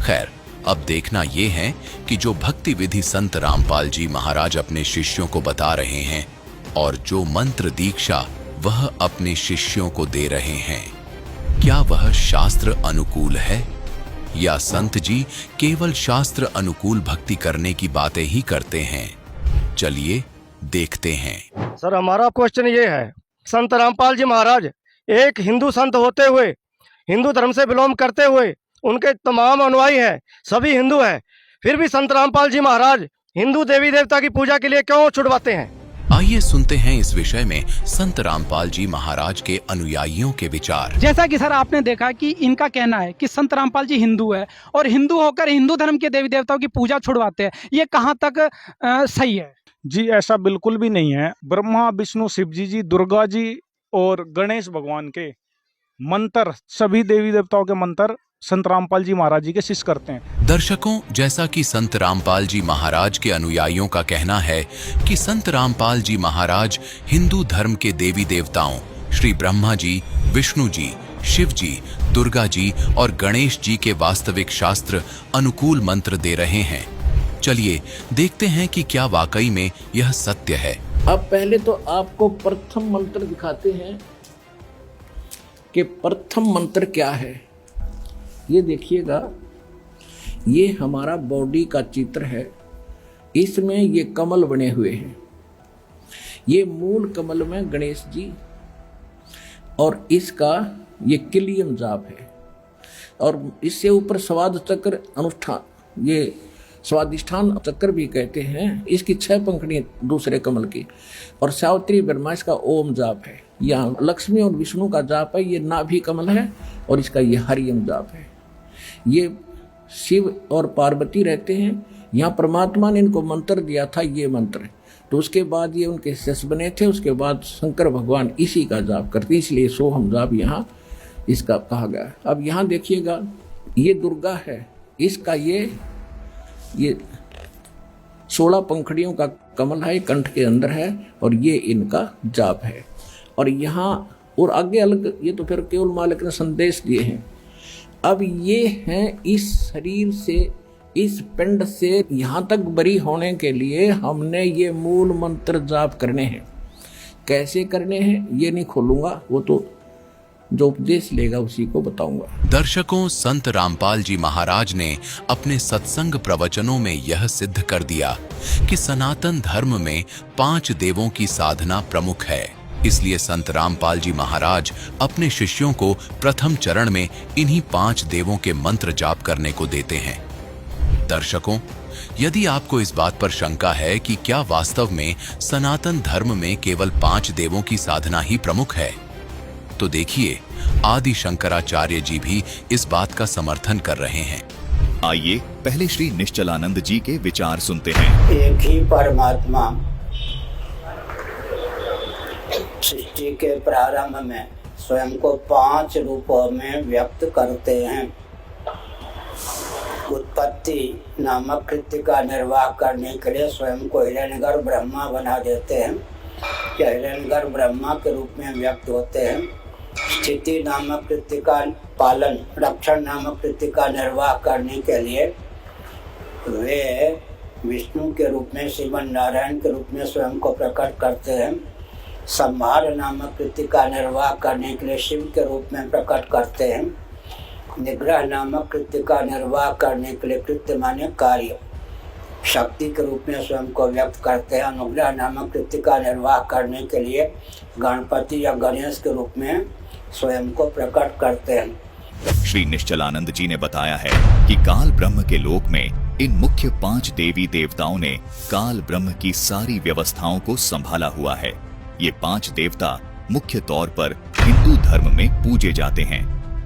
खैर, अब देखना ये है कि जो भक्ति विधि संत रामपाल जी महाराज अपने शिष्यों को बता रहे हैं और जो मंत्र दीक्षा वह अपने शिष्यों को दे रहे हैं, क्या वह शास्त्र अनुकूल है या संत जी केवल शास्त्र अनुकूल भक्ति करने की बातें ही करते हैं? चलिए देखते हैं। सर, हमारा क्वेश्चन ये है, संत रामपाल जी महाराज एक हिंदू संत होते हुए, हिंदू धर्म से बिलोंग करते हुए, उनके तमाम अनुयायी हैं, सभी हिंदू हैं, फिर भी संत रामपाल जी महाराज हिंदू देवी देवता की पूजा के लिए क्यों छुड़वाते हैं? आइए सुनते हैं इस विषय में संत रामपाल जी महाराज के अनुयायियों के विचार। जैसा कि सर आपने देखा कि इनका कहना है कि संत रामपाल जी हिंदू है और हिंदू होकर हिंदू धर्म के देवी देवताओं की पूजा छुड़वाते हैं, ये कहाँ तक सही है? जी, ऐसा बिल्कुल भी नहीं है। ब्रह्मा विष्णु शिव जी, दुर्गा जी और गणेश भगवान के मंत्र, सभी देवी देवताओं के मंत्र संत रामपाल जी महाराज जी के शिष्य करते हैं। दर्शकों, जैसा कि संत रामपाल जी महाराज के अनुयायियों का कहना है कि संत रामपाल जी महाराज हिंदू धर्म के देवी देवताओं श्री ब्रह्मा जी, विष्णु जी, शिव जी, दुर्गा जी और गणेश जी के वास्तविक शास्त्र अनुकूल मंत्र दे रहे हैं। चलिए देखते हैं कि क्या वाकई में यह सत्य है। अब पहले तो आपको प्रथम मंत्र दिखाते हैं कि प्रथम मंत्र क्या है। ये देखिएगा, ये हमारा बॉडी का चित्र है, इसमें ये कमल बने हुए हैं, ये मूल कमल में गणेश जी और इसका ये किलियम जाप है और इससे ऊपर स्वाद चक्र अनुष्ठान, ये स्वादिष्ठान चक्र भी कहते हैं, इसकी 6 पंखुड़ियां दूसरे कमल की, और सावित्री ब्रह्मा इसका ओम जाप है। यहाँ लक्ष्मी और विष्णु का जाप है, ये नाभि कमल है और इसका ये हरियम जाप है। ये शिव और पार्वती रहते हैं, यहाँ परमात्मा ने इनको मंत्र दिया था, ये मंत्र, तो उसके बाद ये उनके शिष्य बने थे। उसके बाद शंकर भगवान इसी का जाप करते, इसलिए सोहम जाप यहाँ इसका कहा गया। अब यहाँ देखिएगा, ये दुर्गा है, इसका ये 16 पंखुड़ियों का कमल है, कंठ के अंदर है और ये इनका जाप है। और यहाँ और आगे अलग, ये तो फिर केवल मालिक ने संदेश दिए हैं। अब ये हैं इस शरीर से, इस पिंड से यहाँ तक बरी होने के लिए हमने ये मूल मंत्र जाप करने हैं। कैसे करने हैं ये नहीं खोलूंगा, वो तो जो उपदेश लेगा उसी को बताऊंगा। दर्शकों, संत रामपाल जी महाराज ने अपने सत्संग प्रवचनों में यह सिद्ध कर दिया कि सनातन धर्म में 5 देवों की साधना प्रमुख है। इसलिए संत रामपाल जी महाराज अपने शिष्यों को प्रथम चरण में इन्हीं 5 देवों के मंत्र जाप करने को देते हैं। दर्शकों, यदि आपको इस बात पर शंका है कि क्या वास्तव में सनातन धर्म में केवल 5 देवों की साधना ही प्रमुख है, तो देखिए आदि शंकराचार्य जी भी इस बात का समर्थन कर रहे हैं। आइए पहले श्री निश्चलानंद जी के विचार सुनते हैं। एक ही परमात्मा सृष्टि के प्रारंभ में स्वयं को 5 रूपों में व्यक्त करते हैं। उत्पत्ति नामक कृत्य का निर्वाह करने के लिए स्वयं को हिरण्यगर्भ ब्रह्मा बना देते हैं या हिरण्यगर्भ ब्रह्मा के रूप में व्यक्त होते हैं। स्थिति नामक कृत्य का पालन, रक्षण नामक कृत्य का निर्वाह करने के लिए वे विष्णु के रूप में, श्रीमन नारायण के रूप में स्वयं को प्रकट करते हैं। संहार नामक कृत्य का निर्वाह करने के लिए शिव के रूप में प्रकट करते हैं। निग्रह नामक कृत्य का निर्वाह करने के लिए, कृत्य माने कार्य, शक्ति के रूप में स्वयं को व्यक्त करते हैं। अनुग्रह नामक कृत्य का निर्वाह करने के लिए गणपति या गणेश के रूप में स्वयं को प्रकट करते हैं। श्री निश्चलानंद जी ने बताया है कि काल ब्रह्म के लोक में इन मुख्य 5 देवी देवताओं ने काल ब्रह्म की सारी व्यवस्थाओं को संभाला हुआ है। ये 5 देवता मुख्य तौर पर हिंदू धर्म में पूजे जाते हैं।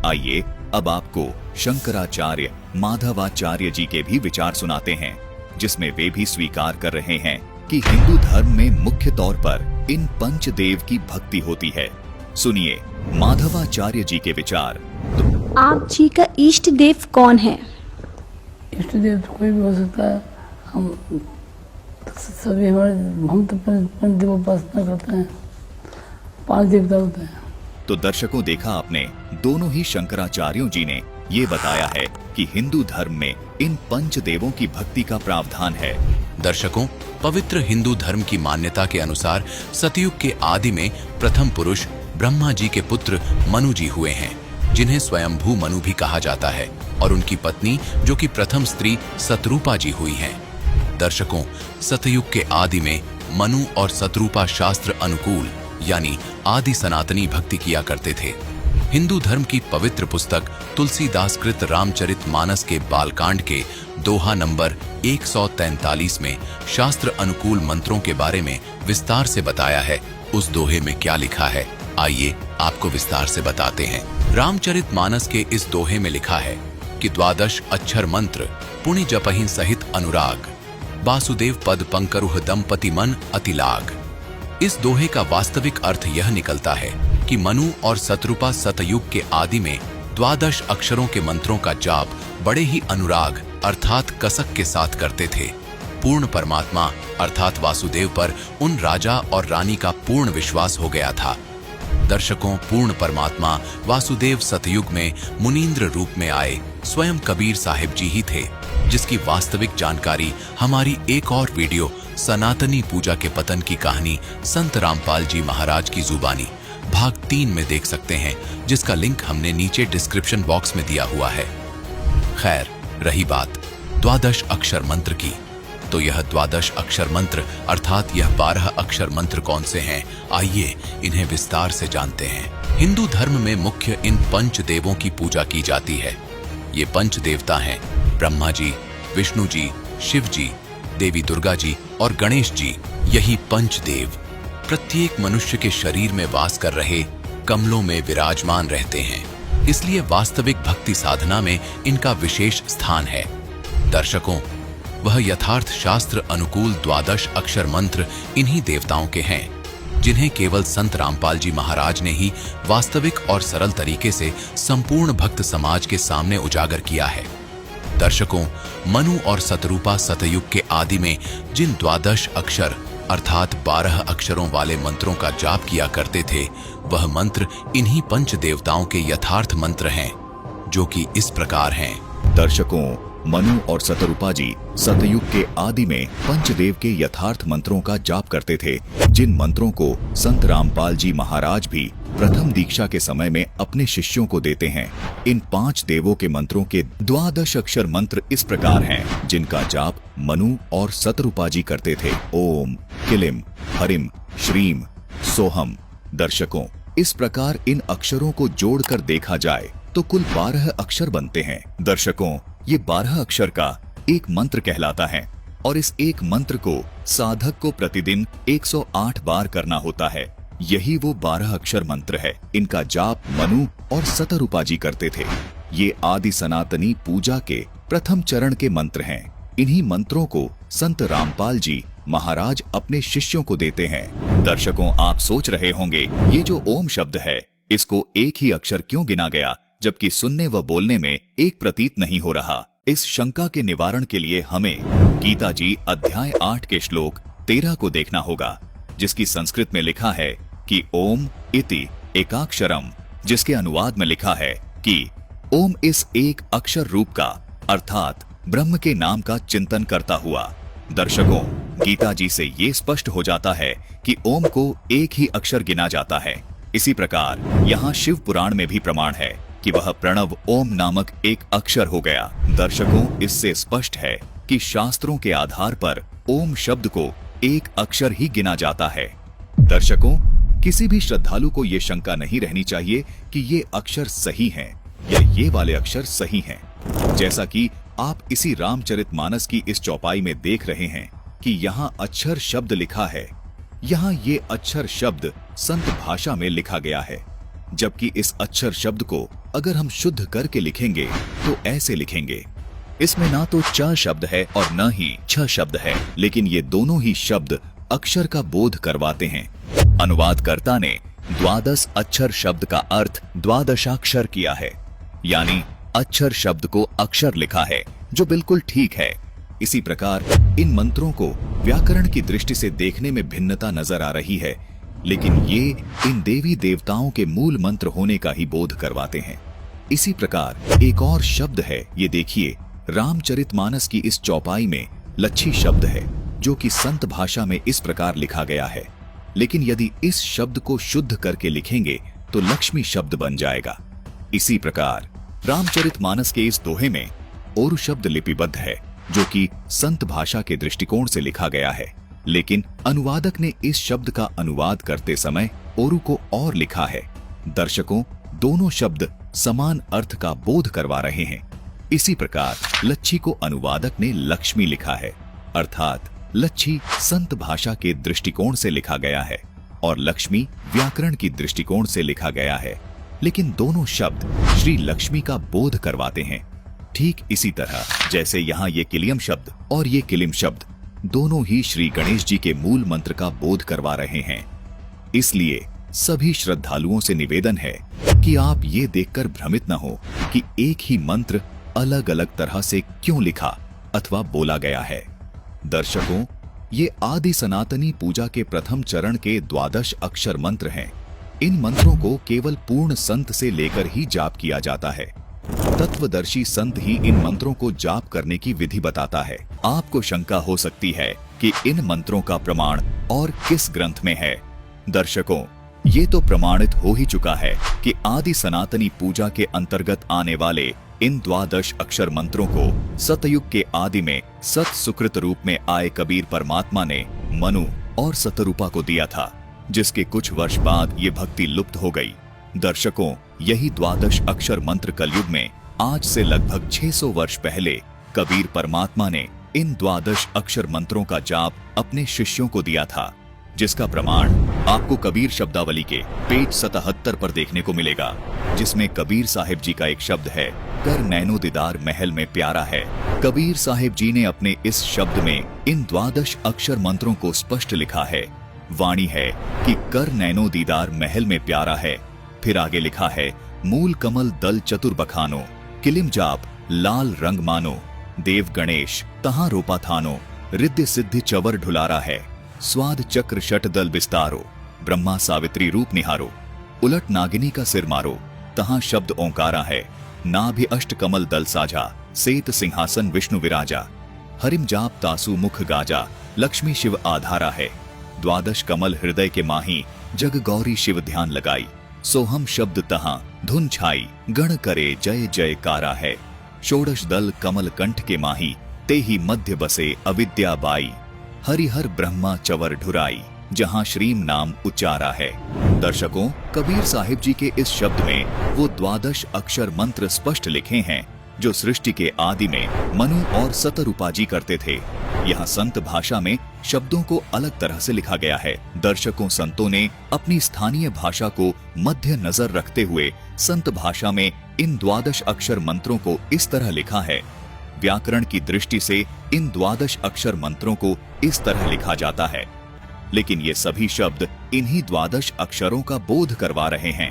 आइए अब आपको शंकराचार्य माधवाचार्य जी के भी विचार सुनाते हैं, जिसमें वे भी स्वीकार कर रहे हैं कि हिंदू धर्म में मुख्य तौर पर इन 5 देव की भक्ति होती है। सुनिए माधवाचार्य जी के विचार। आप जी का इष्ट देव कौन है? इष्ट देव तो कोई भी हो सकता है। हम तो 5 देव उपासना करते हैं, 5 देवता होते हैं। तो दर्शकों, देखा आपने, दोनों ही शंकराचार्यों जी ने ये बताया है कि हिंदू धर्म में इन 5 देवों की भक्ति का प्रावधान है। दर्शकों, पवित्र हिंदू धर्म की मान्यता के अनुसार सतयुग के आदि में प्रथम पुरुष ब्रह्मा जी के पुत्र मनु जी हुए हैं, जिन्हें स्वयंभू मनु भी कहा जाता है, और उनकी पत्नी जो कि प्रथम स्त्री सतरूपा जी हुई हैं। दर्शकों, सतयुग के आदि में मनु और सतरूपा शास्त्र अनुकूल यानी आदि सनातनी भक्ति किया करते थे। हिंदू धर्म की पवित्र पुस्तक तुलसीदास कृत रामचरित मानस के बालकांड के दोहा नंबर 143 में शास्त्र अनुकूल मंत्रों के बारे में विस्तार से बताया है। उस दोहे में क्या लिखा है, आइए आपको विस्तार से बताते हैं। रामचरित मानस के इस दोहे में लिखा है कि 12 अक्षर मंत्र पुण्य जपहि सहित अनुराग, वासुदेव पद पंकरुह दंपति मन अतिलाग। इस दोहे का वास्तविक अर्थ यह निकलता है कि मनु और सतरूपा सतयुग के आदि में 12 अक्षरों के मंत्रों का जाप बड़े ही अनुराग अर्थात कसक के साथ करते थे। पूर्ण परमात्मा अर्थात वासुदेव पर उन राजा और रानी का पूर्ण विश्वास हो गया था। दर्शकों, पूर्ण परमात्मा वासुदेव सतयुग में मुनींद्र रूप में आए स्वयं कबीर साहिब जी ही थे, जिसकी वास्तविक जानकारी हमारी एक और वीडियो सनातनी पूजा के पतन की कहानी संत रामपाल जी महाराज की जुबानी भाग 3 में देख सकते हैं, जिसका लिंक हमने नीचे डिस्क्रिप्शन बॉक्स में दिया हुआ है। खैर, रही बात 12 अक्षर मंत्र की, तो यह 12 अक्षर मंत्र अर्थात यह 12 अक्षर मंत्र कौन से हैं, आइए इन्हें विस्तार से जानते हैं। हिंदू धर्म में मुख्य इन 5 देवों की पूजा की जाती है। ये 5 देवता हैं ब्रह्मा जी, विष्णु जी, शिव जी, देवी दुर्गा जी और गणेश जी। यही 5 देव प्रत्येक मनुष्य के शरीर में वास कर रहे कमलों में विराजमान रहते हैं, इसलिए वास्तविक भक्ति साधना में इनका विशेष स्थान है। दर्शकों, वह यथार्थ शास्त्र अनुकूल 12 अक्षर मंत्र इन्हीं देवताओं के हैं, जिन्हें केवल संत रामपाल जी महाराज ने ही वास्तविक और सरल तरीके से संपूर्ण भक्त समाज के सामने उजागर किया है। दर्शकों, मनु और सतरूपा सतयुग के आदि में जिन 12 अक्षर अर्थात 12 अक्षरों वाले मंत्रों का जाप किया करते थे, वह मंत्र इन्हीं 5 देवताओं के यथार्थ मंत्र हैं, जो कि इस प्रकार हैं। दर्शकों, मनु और सतरूपा जी सतयुग के आदि में पंचदेव के यथार्थ मंत्रों का जाप करते थे, जिन मंत्रों को संत रामपाल जी महाराज भी प्रथम दीक्षा के समय में अपने शिष्यों को देते हैं। इन 5 देवों के मंत्रों के 12 अक्षर मंत्र इस प्रकार हैं, जिनका जाप मनु और सतरूपा जी करते थे। ओम, किलिम, हरिम, श्रीम, सोहम। दर्शकों, इस प्रकार इन अक्षरों को जोड़कर देखा जाए तो कुल 12 अक्षर बनते हैं। दर्शकों, ये 12 अक्षर का एक मंत्र कहलाता है और इस एक मंत्र को साधक को प्रतिदिन 108 बार करना होता है। यही वो 12 अक्षर मंत्र है। इनका जाप मनु और सतरूपा जी करते थे। ये आदि सनातनी पूजा के प्रथम चरण के मंत्र हैं। इन्हीं मंत्रों को संत रामपाल जी महाराज अपने शिष्यों को देते हैं। दर्शकों, आप सोच रहे होंगे ये जो ओम शब्द है, इसको एक ही अक्षर क्यों गिना गया, जबकि सुनने व बोलने में एक प्रतीत नहीं हो रहा। इस शंका के निवारण के लिए हमें गीता जी अध्याय 8 के श्लोक 13 को देखना होगा, जिसकी संस्कृत में लिखा है कि ओम इति एकाक्षरम, जिसके अनुवाद में लिखा है कि ओम इस एक अक्षर रूप का अर्थात ब्रह्म के नाम का चिंतन करता हुआ। दर्शकों, गीता जी से ये स्पष्ट हो जाता है कि ओम को एक ही अक्षर गिना जाता है। इसी प्रकार यहाँ शिव पुराण में भी प्रमाण है कि वह प्रणव ओम नामक एक अक्षर हो गया। दर्शकों, इससे स्पष्ट है कि शास्त्रों के आधार पर ओम शब्द को एक अक्षर ही गिना जाता है। दर्शकों, किसी भी श्रद्धालु को ये शंका नहीं रहनी चाहिए कि ये अक्षर सही हैं या ये वाले अक्षर सही हैं। जैसा कि आप इसी रामचरितमानस की इस चौपाई में देख रहे हैं कि यहाँ अक्षर शब्द लिखा है, यहाँ ये अक्षर शब्द संत भाषा में लिखा गया है, जबकि इस अक्षर शब्द को अगर हम शुद्ध करके लिखेंगे तो ऐसे लिखेंगे। इसमें ना तो च शब्द है और न ही छ शब्द है, लेकिन ये दोनों ही शब्द अक्षर का बोध करवाते हैं। अनुवादकर्ता ने 12 अक्षर शब्द का अर्थ द्वादशाक्षर किया है, यानी अक्षर शब्द को अक्षर लिखा है, जो बिल्कुल ठीक है। इसी प्रकार इन मंत्रों को व्याकरण की दृष्टि से देखने में भिन्नता नजर आ रही है, लेकिन ये इन देवी देवताओं के मूल मंत्र होने का ही बोध करवाते हैं। इसी प्रकार एक और शब्द है, ये देखिए, रामचरितमानस की इस चौपाई में लच्छी शब्द है, जो कि संत भाषा में इस प्रकार लिखा गया है, लेकिन यदि इस शब्द को शुद्ध करके लिखेंगे तो लक्ष्मी शब्द बन जाएगा। इसी प्रकार रामचरितमानस के इस दोहे में ओरु शब्द लिपिबद्ध है, जो कि संत भाषा के दृष्टिकोण से लिखा गया है, लेकिन अनुवादक ने इस शब्द का अनुवाद करते समय ओरु को और लिखा है। दर्शकों, दोनों शब्द समान अर्थ का बोध करवा रहे हैं। इसी प्रकार लच्छी को अनुवादक ने लक्ष्मी लिखा है, अर्थात लच्छी संत भाषा के दृष्टिकोण से लिखा गया है और लक्ष्मी व्याकरण की दृष्टिकोण से लिखा गया है, लेकिन दोनों शब्द श्री लक्ष्मी का बोध करवाते हैं। ठीक इसी तरह जैसे यहाँ ये किलियम शब्द और ये किलिम शब्द दोनों ही श्री गणेश जी के मूल मंत्र का बोध करवा रहे हैं। इसलिए सभी श्रद्धालुओं से निवेदन है कि आप ये देखकर भ्रमित न हो कि एक ही मंत्र अलग अलग तरह से क्यों लिखा अथवा बोला गया है। दर्शकों, ये आदि सनातनी पूजा के प्रथम चरण के 12 अक्षर मंत्र हैं। इन मंत्रों को केवल पूर्ण संत से लेकर ही जाप किया जाता है। तत्वदर्शी संत ही इन मंत्रों को जाप करने की विधि बताता है। आपको शंका हो सकती है कि इन मंत्रों का प्रमाण और किस ग्रंथ में है। दर्शकों, ये तो प्रमाणित हो ही चुका है कि आदि सनातनी पूजा के अंतर्गत आने वाले इन 12 अक्षर मंत्रों को सतयुग के आदि में सत सुकृत रूप में आए कबीर परमात्मा ने मनु और सतरूपा को दिया था, जिसके कुछ वर्ष बाद ये भक्ति लुप्त हो गई। दर्शकों, यही 12 अक्षर मंत्र कलयुग में आज से लगभग 600 वर्ष पहले कबीर परमात्मा ने इन 12 अक्षर मंत्रों का जाप अपने शिष्यों को दिया था, जिसका प्रमाण आपको कबीर शब्दावली के पेज 77 पर देखने को मिलेगा, जिसमें कबीर साहिब जी का एक शब्द है, कर नैनो दीदार महल में प्यारा है। कबीर साहिब जी ने अपने इस शब्द में इन 12 अक्षर मंत्रों को स्पष्ट लिखा है। वाणी है कि कर नैनो दीदार महल में प्यारा है। फिर आगे लिखा है, मूल कमल दल चतुर बखानो, किलिम जाप लाल रंग मानो, देव गणेश तहां रोपा थानो, रिद्धि सिद्धि चवर ढुलारा है, स्वाद चक्र शट दल विस्तारो, ब्रह्मा सावित्री रूप निहारो, उलट नागिनी का सिर मारो, तहां शब्द ओंकारा है, नाभि अष्ट कमल दल साझा, सेत सिंहासन विष्णु विराजा, हरिम जाप तासु मुख गाजा, लक्ष्मी शिव आधारा है। द्वादश कमल हृदय के माही, जग गौरी शिव ध्यान लगाई, सोहम शब्द तहां धुन छाई, गण करे जय जयकारा है। षोडश दल कमल कंठ के माही, ते ही मध्य बसे अविद्या बाई, हरिहर ब्रह्मा चवर ढुराई, जहां श्रीम नाम उच्चारा है। दर्शकों, कबीर साहिब जी के इस शब्द में वो द्वादश अक्षर मंत्र स्पष्ट लिखे हैं जो सृष्टि के आदि में मनु और सतरूपा जी करते थे। यहाँ संत भाषा में शब्दों को अलग तरह से लिखा गया है। दर्शकों, संतों ने अपनी स्थानीय भाषा को मध्य नजर रखते हुए संत भाषा में इन द्वादश अक्षर मंत्रों को इस तरह लिखा है। व्याकरण की दृष्टि से इन द्वादश अक्षर मंत्रों को इस तरह लिखा जाता है, लेकिन ये सभी शब्द इन्हीं द्वादश अक्षरों का बोध करवा रहे हैं।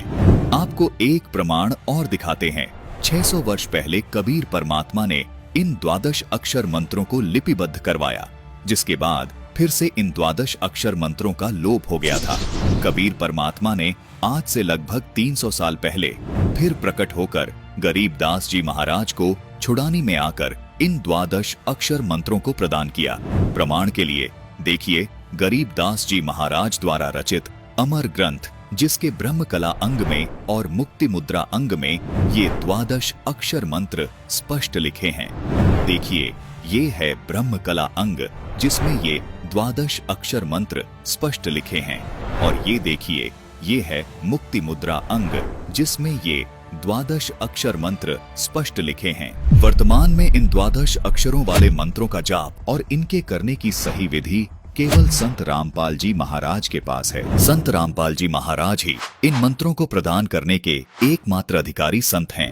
आपको एक प्रमाण और दिखाते हैं। 600 वर्ष पहले कबीर परमात्मा ने इन द्वादश अक्षर मंत्रों को लिपिबद्ध करवाया, जिसके बाद फिर से इन द्वादश अक्षर मंत्रों का लोप हो गया था। कबीर परमात्मा ने आज से लगभग 300 साल पहले फिर प्रकट होकर गरीबदास जी महाराज को छुड़ानी में आकर इन द्वादश अक्षर मंत्रों को प्रदान किया। प्रमाण के लिए देखिए गरीबदास जी महाराज द्वारा रचित अमर ग्रंथ, जिसके ब्रह्म कला अंग में और मुक्ति मुद्रा अंग में ये द्वादश अक्षर मंत्र स्पष्ट लिखे हैं। देखिए, ये है ब्रह्म कला अंग जिसमें ये द्वादश अक्षर मंत्र स्पष्ट लिखे हैं, और ये देखिए, ये है मुक्ति मुद्रा अंग जिसमें ये द्वादश अक्षर मंत्र स्पष्ट लिखे हैं। वर्तमान में इन द्वादश अक्षरों वाले मंत्रों का जाप और इनके करने की सही विधि केवल संत रामपाल जी महाराज के पास है। संत रामपाल जी महाराज ही इन मंत्रों को प्रदान करने के एकमात्र अधिकारी संत हैं।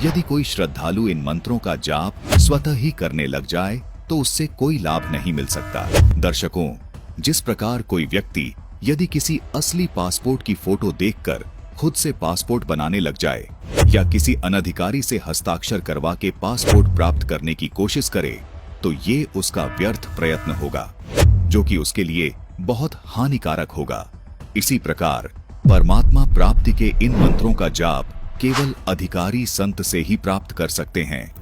यदि कोई श्रद्धालु इन मंत्रों का जाप स्वतः ही करने लग जाए तो उससे कोई लाभ नहीं मिल सकता। दर्शकों, जिस प्रकार कोई व्यक्ति यदि किसी असली पासपोर्ट की फोटो देखकर खुद से पासपोर्ट बनाने लग जाए या किसी अनधिकारी से हस्ताक्षर करवा के पासपोर्ट प्राप्त करने की कोशिश करे, तो ये उसका व्यर्थ प्रयत्न होगा, जो कि उसके लिए बहुत हानिकारक होगा। इसी प्रकार परमात्मा प्राप्ति के इन मंत्रों का जाप केवल अधिकारी संत से ही प्राप्त कर सकते हैं,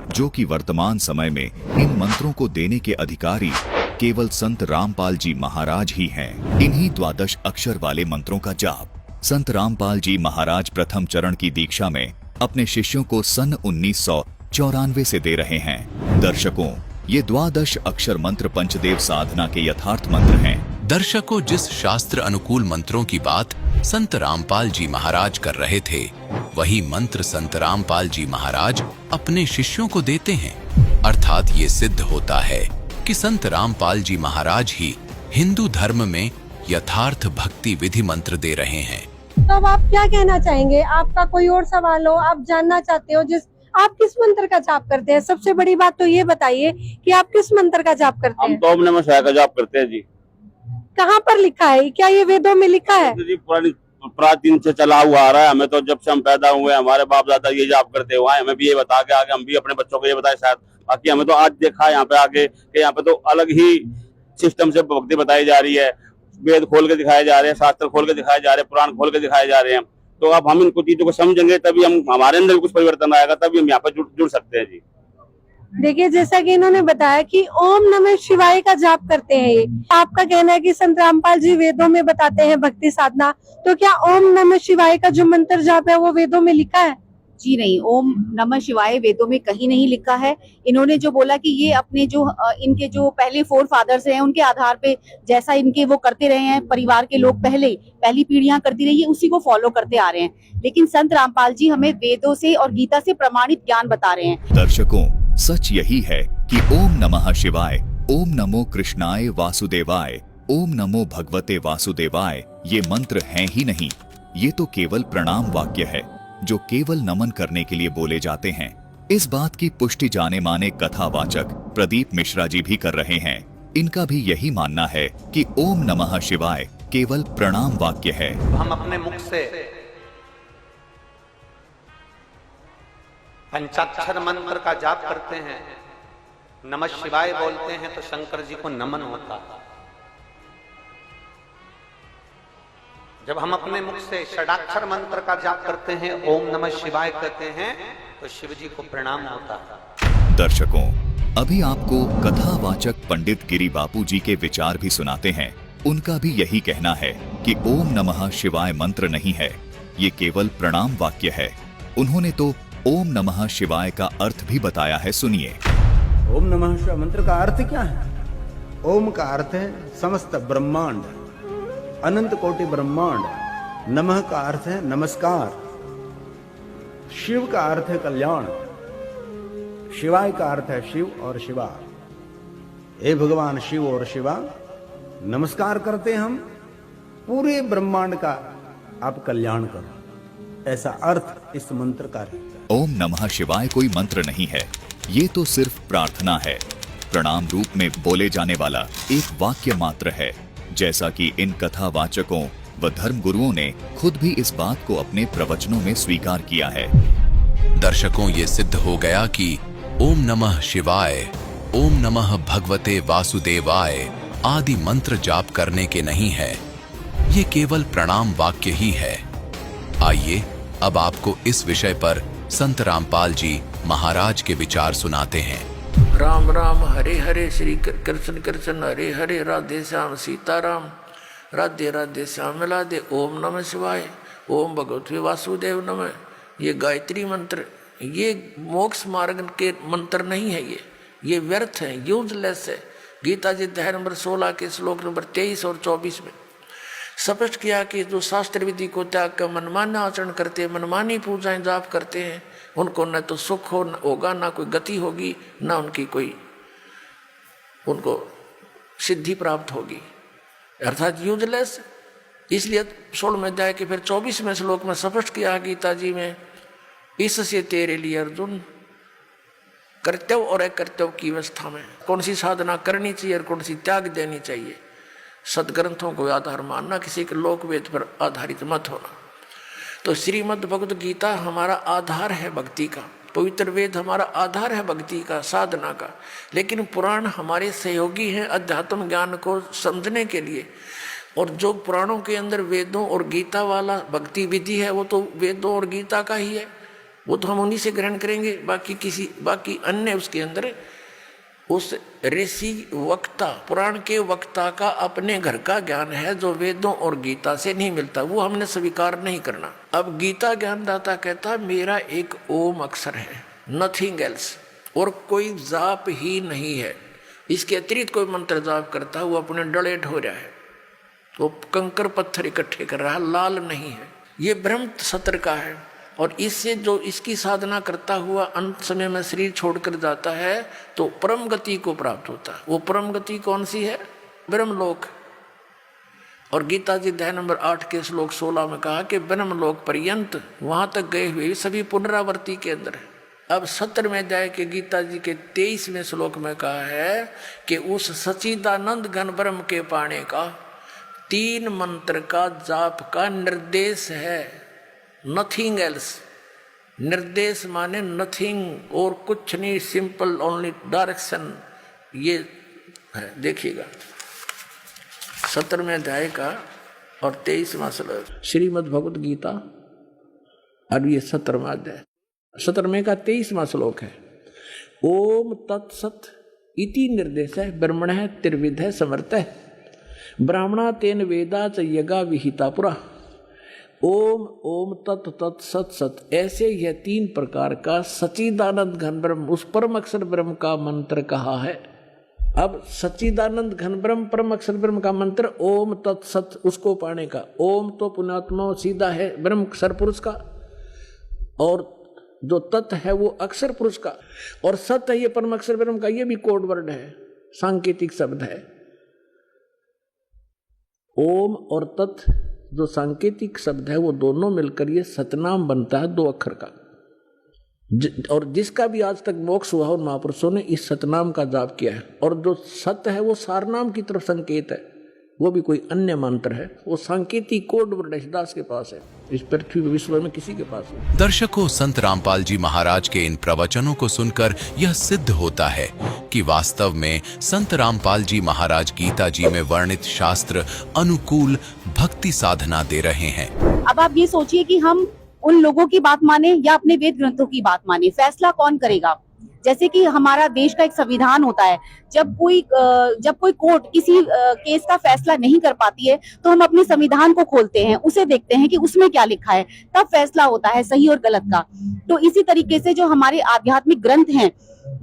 जो कि वर्तमान समय में इन मंत्रों को देने के अधिकारी केवल संत रामपाल जी महाराज ही हैं। इन्हीं द्वादश अक्षर वाले मंत्रों का जाप संत रामपाल जी महाराज प्रथम चरण की दीक्षा में अपने शिष्यों को सन 1994 से दे रहे हैं। दर्शकों, ये द्वादश अक्षर मंत्र पंचदेव साधना के यथार्थ मंत्र हैं। दर्शकों, जिस शास्त्र अनुकूल मंत्रों की बात संत रामपाल जी महाराज कर रहे थे, वही मंत्र संत रामपाल जी महाराज अपने शिष्यों को देते हैं। अर्थात ये सिद्ध होता है कि संत रामपाल जी महाराज ही हिंदू धर्म में यथार्थ भक्ति विधि मंत्र दे रहे हैं। तो अब आप क्या कहना चाहेंगे? आपका कोई और सवाल हो, आप जानना चाहते हो, आप किस मंत्र का जाप करते हैं? सबसे बड़ी बात तो ये बताइए कि आप किस मंत्र का जाप करते हैं? हम तो ओम नमः शिवाय का जाप करते हैं जी। कहाँ पर लिखा है? क्या ये वेदों में लिखा है? जी, प्राचीन से चला हुआ आ रहा है। हमें तो जब से हम पैदा हुए हमारे बाप दादा ये जाप करते हुए हमें भी ये बता के आगे हम भी अपने बच्चों को ये बताए शायद। बाकी हमें तो आज देखा है यहाँ पे आगे कि यहाँ पे तो अलग ही सिस्टम से भक्ति बताई जा रही है। वेद खोल के दिखाए जा रहे हैं, शास्त्र खोल के दिखाए जा रहे हैं, पुराण खोल के दिखाए जा रहे हैं। तो अब हम इनको चीजों को समझेंगे तभी हम हमारे अंदर कुछ परिवर्तन आएगा, तभी हम यहाँ पर जुड़ सकते हैं जी। देखिए, जैसा कि इन्होंने बताया कि ओम नमः शिवाय का जाप करते हैं ये। आपका कहना है कि संत रामपाल जी वेदों में बताते हैं भक्ति साधना, तो क्या ओम नमः शिवाय का जो मंत्र जाप है वो वेदों में लिखा है? जी नहीं, ओम नमः शिवाय वेदों में कहीं नहीं लिखा है। इन्होंने जो बोला कि ये अपने जो इनके जो पहले 4 फादर्स हैं उनके आधार पे जैसा इनके वो करते रहे हैं, परिवार के लोग पहली पीढ़ियां करती रही है, उसी को फॉलो करते आ रहे हैं। लेकिन संत रामपाल जी हमें वेदों से और गीता से प्रमाणित ज्ञान बता रहे हैं। दर्शकों, सच यही है कि ओम नमः शिवाय, ओम नमो कृष्णाय वासुदेवाय, ओम नमो भगवते वासुदेवाय ये मंत्र हैं ही नहीं, ये तो केवल प्रणाम वाक्य है जो केवल नमन करने के लिए बोले जाते हैं। इस बात की पुष्टि जाने माने कथावाचक प्रदीप मिश्रा जी भी कर रहे हैं। इनका भी यही मानना है कि ओम नमः शिवाय केवल प्रणाम वाक्य है। हम अपने मुख से पंचाक्षर मंत्र का जाप करते हैं, नमः शिवाय बोलते हैं तो शंकर जी को नमन होता है। जब हम अपने मुख से षडाक्षर मंत्र का जाप करते हैं, ओम नमः शिवाय कहते हैं, तो शिव जी को प्रणाम होता है। दर्शकों, अभी आपको कथावाचक पंडित गिरी बापू जी के विचार भी सुनाते हैं। उनका भी यही कहना है कि ओम नमः शिवाय मंत्र नहीं है, ये केवल प्रणाम वाक्य है। उन्होंने तो ओम नमः शिवाय का अर्थ भी बताया है, सुनिए। ओम नमः शिवाय मंत्र का अर्थ क्या है? ओम का अर्थ है समस्त ब्रह्मांड, अनंत कोटि ब्रह्मांड। नमः का अर्थ है नमस्कार। शिव का अर्थ है कल्याण। शिवाय का अर्थ है शिव और शिवा। हे भगवान शिव और शिवा, नमस्कार करते हम, पूरे ब्रह्मांड का आप कल्याण करो। ऐसा अर्थ इस मंत्र का रहता है। ओम नमः शिवाय कोई मंत्र नहीं है, ये तो सिर्फ प्रार्थना है। प्रणाम रूप में बोले जाने वाला एक वाक्य मात्र है, जैसा कि इन कथावाचकों व धर्म गुरुओं ने खुद भी इस बात को अपने प्रवचनों में स्वीकार किया है। दर्शकों, ये सिद्ध हो गया कि ओम नमः शिवाय, ओम नमः भगवते वासुदेवाय आदि मंत्र जाप करने के नहीं है, ये केवल प्रणाम वाक्य ही है। आइए अब आपको इस विषय पर संत रामपाल जी महाराज के विचार सुनाते हैं। राम राम हरे हरे, श्री कृष्ण कृष्ण हरे हरे, राधे श्याम सीताराम, राधे राधे श्याम मिला दे। ओम नमः शिवाय, ओम भगवते वासुदेव नमः, ये गायत्री मंत्र, ये मोक्ष मार्ग के मंत्र नहीं है, ये व्यर्थ है, यूजलेस है। गीता जी अध्याय नंबर 16 के श्लोक नंबर 23 और 24 में स्पष्ट किया कि जो शास्त्र विधि को त्याग कर मनमानी आचरण करते हैं, मनमानी पूजाएं जाप करते हैं, उनको न तो सुख होगा, ना कोई गति होगी, ना उनकी कोई उनको सिद्धि प्राप्त होगी, अर्थात यूजलेस। इसलिए 16वें अध्याय के फिर 24वें श्लोक में स्पष्ट किया गीता जी में, इससे तेरे लिए अर्जुन कर्तव्य और अकर्तव्य की अवस्था में कौन सी साधना करनी चाहिए और कौन सी त्याग देनी चाहिए। सदग्रंथों को आधार मानना, किसी के लोक वेद पर आधारित मत होना। तो श्रीमद् भगवद गीता हमारा आधार है भक्ति का, पवित्र वेद हमारा आधार है भक्ति का, साधना का। लेकिन पुराण हमारे सहयोगी हैं अध्यात्म ज्ञान को समझने के लिए। और जो पुराणों के अंदर वेदों और गीता वाला भक्ति विधि है, वो तो वेदों और गीता का ही है, वो तो हम उन्हीं से ग्रहण करेंगे। बाकी अन्य उसके अंदर उस ऋषि वक्ता, पुराण के वक्ता का अपने घर का ज्ञान है, जो वेदों और गीता से नहीं मिलता, वो हमने स्वीकार नहीं करना। अब गीता ज्ञानदाता कहता मेरा एक ओम अक्षर है, नथिंग एल्स, और कोई जाप ही नहीं है। इसके अतिरिक्त कोई मंत्र जाप करता है वो अपने डले ढो रहा है, वो कंकर पत्थर इकट्ठे कर रहा है, लाल नहीं है। ये ब्रह्म सत्र का है। और इससे जो इसकी साधना करता हुआ अंत समय में शरीर छोड़कर जाता है तो परम गति को प्राप्त होता है। वो परम गति कौन सी है? ब्रह्मलोक। और गीता जी अध्याय नंबर 8 के श्लोक 16 में कहा कि ब्रह्मलोक पर्यंत वहां तक गए हुए सभी पुनरावृत्ति के अंदर है। अब 17वें अध्याय के गीता जी के 23वें श्लोक में कहा है कि उस सच्चिदानंद घन ब्रह्म के पाने का 3 मंत्र का जाप का निर्देश है, नथिंग एल्स। निर्देश माने नथिंग और कुछ नहीं, सिंपल ओनली डायरेक्शन। ये है, देखिएगा 17वें अध्याय का और 23वां श्लोक श्रीमद् भगवद गीता, और ये 17वां अध्याय 17वें का 23वां श्लोक है। ओम तत्सत इति निर्देश है, ब्रह्मण है त्रिविध है समर्थ है, ब्राह्मणा तेन वेदा च यज्ञा विहिता पुरा। ओम ओम तत् तत् सत सत, ऐसे यह 3 प्रकार का सच्चिदानंद घन ब्रह्म, उस परम अक्षर ब्रह्म का मंत्र कहा है। अब सच्चिदानंद घन ब्रह्म परम अक्षर ब्रह्म का मंत्र ओम तत् सत, उसको पाने का। ओम तो पुण्यात्मा सीधा है ब्रह्म अक्षर पुरुष का, और जो तत् है वो अक्षर पुरुष का, और सत है ये परम अक्षर ब्रह्म का। ये भी कोड वर्ड है, सांकेतिक शब्द है। ओम और तत् जो सांकेतिक शब्द है वो दोनों मिलकर ये सतनाम बनता है, 2 अक्षर का। और जिसका भी आज तक मोक्ष हुआ उन महापुरुषों ने इस सतनाम का जाप किया है। और जो सत्य है वो सारनाम की तरफ संकेत है, वो भी कोई अन्य मंत्र है, वो सांकेतिक कोड वर्ड दास के पास है, इस पृथ्वी विश्व में किसी के पास नहीं। दर्शकों, संत रामपाल जी महाराज के इन प्रवचनों को सुनकर यह सिद्ध होता है कि वास्तव में संत रामपाल जी महाराज गीता जी में वर्णित शास्त्र अनुकूल भक्ति साधना दे रहे हैं। अब आप ये सोचिए कि हम उन लोगों की बात माने या अपने वेद ग्रंथों की बात माने? फैसला कौन करेगा? जैसे कि हमारा देश का एक संविधान होता है, जब कोई कोर्ट किसी केस का फैसला नहीं कर पाती है तो हम अपने संविधान को खोलते हैं, उसे देखते हैं कि उसमें क्या लिखा है, तब फैसला होता है सही और गलत का। तो इसी तरीके से जो हमारे आध्यात्मिक ग्रंथ हैं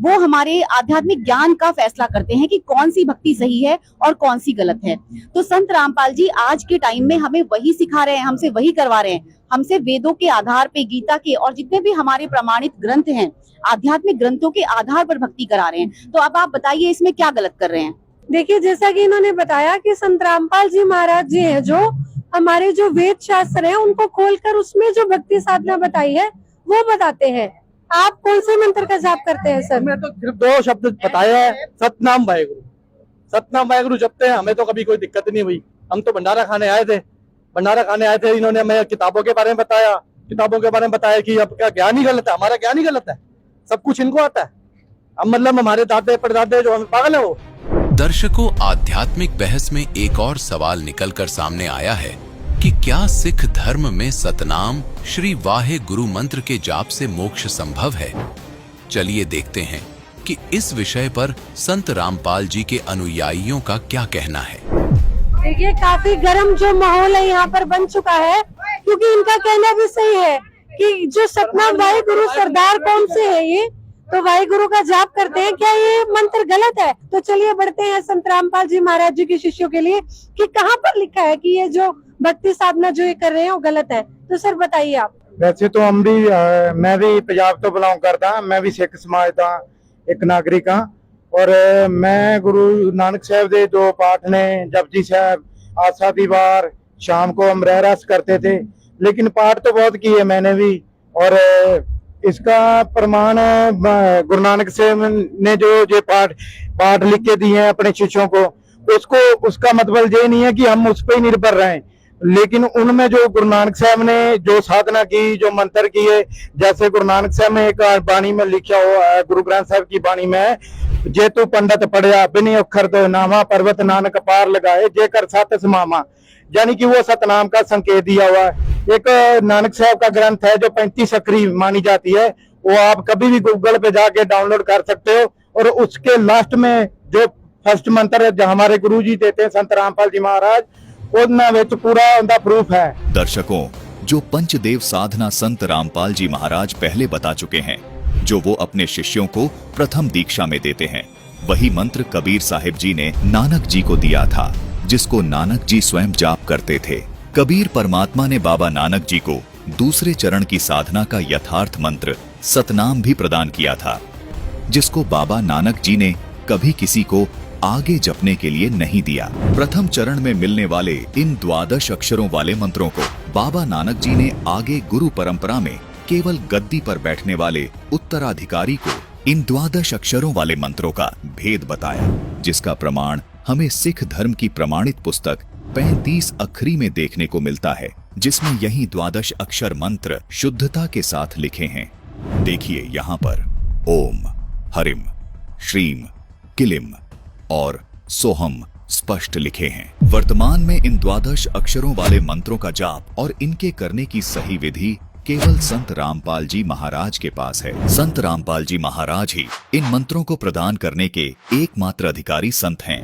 वो हमारे आध्यात्मिक ज्ञान का फैसला करते हैं कि कौन सी भक्ति सही है और कौन सी गलत है। तो संत रामपाल जी आज के टाइम में हमें वही सिखा रहे हैं, हमसे वही करवा रहे हैं, हमसे वेदों के आधार पे, गीता के और जितने भी हमारे प्रमाणित ग्रंथ हैं, आध्यात्मिक ग्रंथों के आधार पर भक्ति करा रहे हैं। तो अब आप बताइए इसमें क्या गलत कर रहे हैं? देखिए, जैसा कि इन्होंने बताया कि संत रामपाल जी महाराज जी हैं, जो हमारे जो वेद शास्त्र हैं उनको खोलकर उसमें जो भक्ति साधना बताई है वो बताते हैं। आप कौन से मंत्र का जाप करते हैं सर? मैं तो सिर्फ 2 शब्द बताया है, सतनाम वाहेगुरु। सतनाम वाहेगुरु जपते हैं, हमें तो कभी कोई दिक्कत नहीं हुई। हम तो भंडारा खाने आए थे, इन्होंने हमें किताबों के बारे में बताया कि अब क्या ज्ञान ही गलत है, हमारा ज्ञान ही गलत है, सब कुछ इनको आता है। अब मतलब हमारे दादे परदादे जो हमें पागल है वो। दर्शकों, आध्यात्मिक बहस में एक और सवाल निकलकर सामने आया है कि क्या सिख धर्म में सतनाम श्री वाहे गुरु मंत्र के जाप से मोक्ष संभव है? चलिए देखते हैं कि इस विषय पर संत रामपाल जी के अनुयायियों का क्या कहना है। देखिए, काफी गर्म जो माहौल है यहाँ पर बन चुका है, क्योंकि इनका कहना भी सही है कि जो सतनाम वाहेगुरु सरदार कौन से है, ये तो वाहेगुरु का जाप करते हैं, क्या ये मंत्र गलत है? तो चलिए बढ़ते हैं संत रामपाल जी महाराज जी के शिष्यों के लिए कि कहाँ पर लिखा है कि ये जो भक्ति साधना जो ये कर रहे हैं वो गलत है। तो सर बताइए आप। वैसे तो हम भी मैं भी पंजाब तो बिलोंग करता, मैं भी सिख समाज का एक नागरिक हाँ, और मैं गुरु नानक साहब के जो पाठ ने जपजी साहब, आसा दी वार, शाम को हम रहरास करते थे, लेकिन पाठ तो बहुत किए मैंने भी। और इसका प्रमाण गुरु नानक साहब ने जो पाठ लिख के दिए हैं अपने शिष्यों को, उसका मतलब ये नहीं है कि हम उस पर ही निर्भर रहें, लेकिन उनमें जो गुरु नानक साहब ने जो साधना की, जो मंत्र किए, जैसे गुरु नानक साहब ने एक बाणी में लिखा हो, गुरु ग्रंथ साहब की बाणी में, जे तू पंडित पढ़िया बिनी अखर तो नामा, पर्वत नानक पार लगाए जे कर सत समामा, यानी कि वो सतनाम का संकेत दिया हुआ है। एक नानक साहब का ग्रंथ है जो 35 अखरी मानी जाती है, वो आप कभी भी गूगल पे जाके डाउनलोड कर सकते हो, और उसके लास्ट में जो फर्स्ट मंत्र जो हमारे गुरु जी देते हैं संत रामपाल जी महाराज, पूरा उनका प्रूफ है। दर्शकों, जो पंचदेव साधना संत रामपाल जी महाराज पहले बता चुके हैं, जो वो अपने शिष्यों को प्रथम दीक्षा में देते हैं, वही मंत्र कबीर साहिब जी ने नानक जी को दिया था, जिसको नानक जी स्वयं जाप करते थे। कबीर परमात्मा ने बाबा नानक जी को दूसरे चरण की साधना का यथार्थ मंत्र सतनाम भी प्रदान किया था, जिसको बाबा नानक जी ने कभी किसी को आगे जपने के लिए नहीं दिया। प्रथम चरण में मिलने वाले इन 12 अक्षरों वाले मंत्रों को बाबा नानक जी ने आगे गुरु परंपरा में केवल गद्दी पर बैठने वाले उत्तराधिकारी को इन 12 अक्षरों वाले मंत्रों का भेद बताया, जिसका प्रमाण हमें सिख धर्म की प्रमाणित पुस्तक 35 अखरी में देखने को मिलता है, जिसमें यही 12 अक्षर मंत्र शुद्धता के साथ लिखे हैं। देखिए यहाँ पर ओम, हरिम, श्रीम, किलिम और सोहम स्पष्ट लिखे हैं। वर्तमान में इन 12 अक्षरों वाले मंत्रों का जाप और इनके करने की सही विधि केवल संत रामपाल जी महाराज के पास है। संत रामपाल जी महाराज ही इन मंत्रों को प्रदान करने के एकमात्र अधिकारी संत हैं।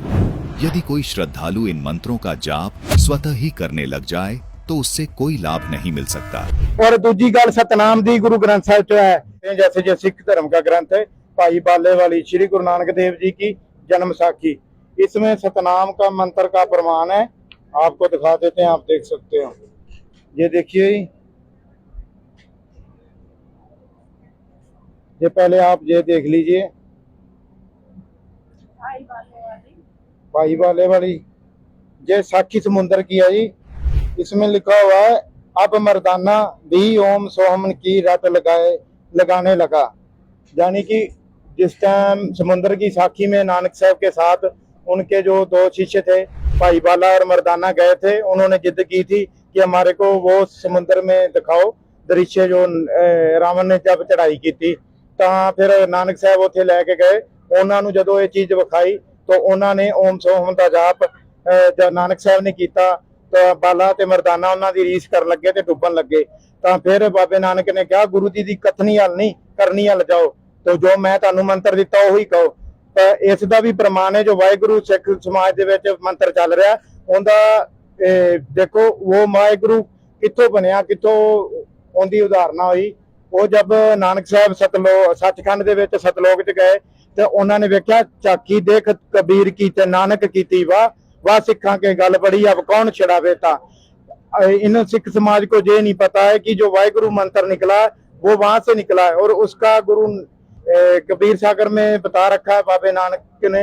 यदि कोई श्रद्धालु इन मंत्रों का जाप स्वतः ही करने लग जाए तो उससे कोई लाभ नहीं मिल सकता। और दूजी गल सतनाम दी गुरु ग्रंथ साहिब जो है, जैसे जो सिख धर्म का ग्रंथ है, भाई बाले वाली श्री गुरु नानक देव जी की जन्म साखी, इसमें सतनाम का मंत्र का प्रमाण है। आपको दिखा देते हैं, आप देख सकते हो, ये देखिए, ये पहले आप ये देख लीजिए, भाई बाले वाली ये साखी समुंदर की है जी। इसमें लिखा हुआ है, अब मर्दाना भी ओम सोहम की रट लगाने लगा, यानी कि जिस टाइम समुंदर की साखी में नानक साहब के साथ उनके जो 2 शिष्य थे, भाई बाला और मर्दाना गए थे, उन्होंने जिद की थी कि हमारे को वो समुंदर में दिखाओ दृश्य जो रावण ने जब चढ़ाई की थी। तो फिर नानक साहब उथे लैके गए, उन्होंने जदों ये चीज विखाई तो उन्होंने ओम सोहम का जाप नानक साहब ने किया, ਤਾਂ ਬਾਲਾ ਤੇ ਮਰਦਾਨਾ ਉਹਨਾਂ ਦੀ ਰੀਸ ਕਰਨ ਲੱਗੇ ਤੇ ਡੁੱਬਣ ਲੱਗੇ। ਤਾਂ ਫਿਰ ਬਾਬੇ ਨਾਨਕ ਨੇ ਕਿਹਾ ਗੁਰੂ ਜੀ ਦੀ ਕਥਨੀ ਹਲ ਨਹੀਂ ਕਰਨੀ ਹਲ ਜਾਓ, ਤਾਂ ਜੋ ਮੈਂ ਤੁਹਾਨੂੰ ਮੰਤਰ ਦਿੱਤਾ ਉਹੀ ਕਹੋ। ਤਾਂ ਇਸ ਦਾ ਵੀ ਪ੍ਰਮਾਣ ਹੈ ਜੋ ਵਾਹਿਗੁਰੂ ਸਿੱਖ ਸਮਾਜ ਦੇ ਵਿੱਚ ਮੰਤਰ ਚੱਲ ਰਿਹਾ ਉਹਦਾ। ਦੇਖੋ ਉਹ ਵਾਹਿਗੁਰੂ ਕਿੱਥੋਂ ਬਣਿਆ, ਕਿੱਥੋਂ ਉਹਦੀ ਉਦਾਹਰਣਾ ਹੋਈ। ਉਹ ਜਦ ਨਾਨਕ ਸਾਹਿਬ ਸੱਚਖੰਡ ਦੇ ਵਿੱਚ ਸਤਲੋਕ 'ਚ ਗਏ ਤੇ ਉਹਨਾਂ ਨੇ ਵੇਖਿਆ ਝਾਕੀ ਦੇਖ ਕਬੀਰ की ਤੇ नानक की वाह सिखा के गल बड़ी अब कौन छड़ावे था। इन सिख समाज को ये नहीं पता है कि जो वाहिगुरु मंत्र निकला वो वहां से निकला है और उसका गुरु कबीर सागर में बता रखा है बाबे नानक ने,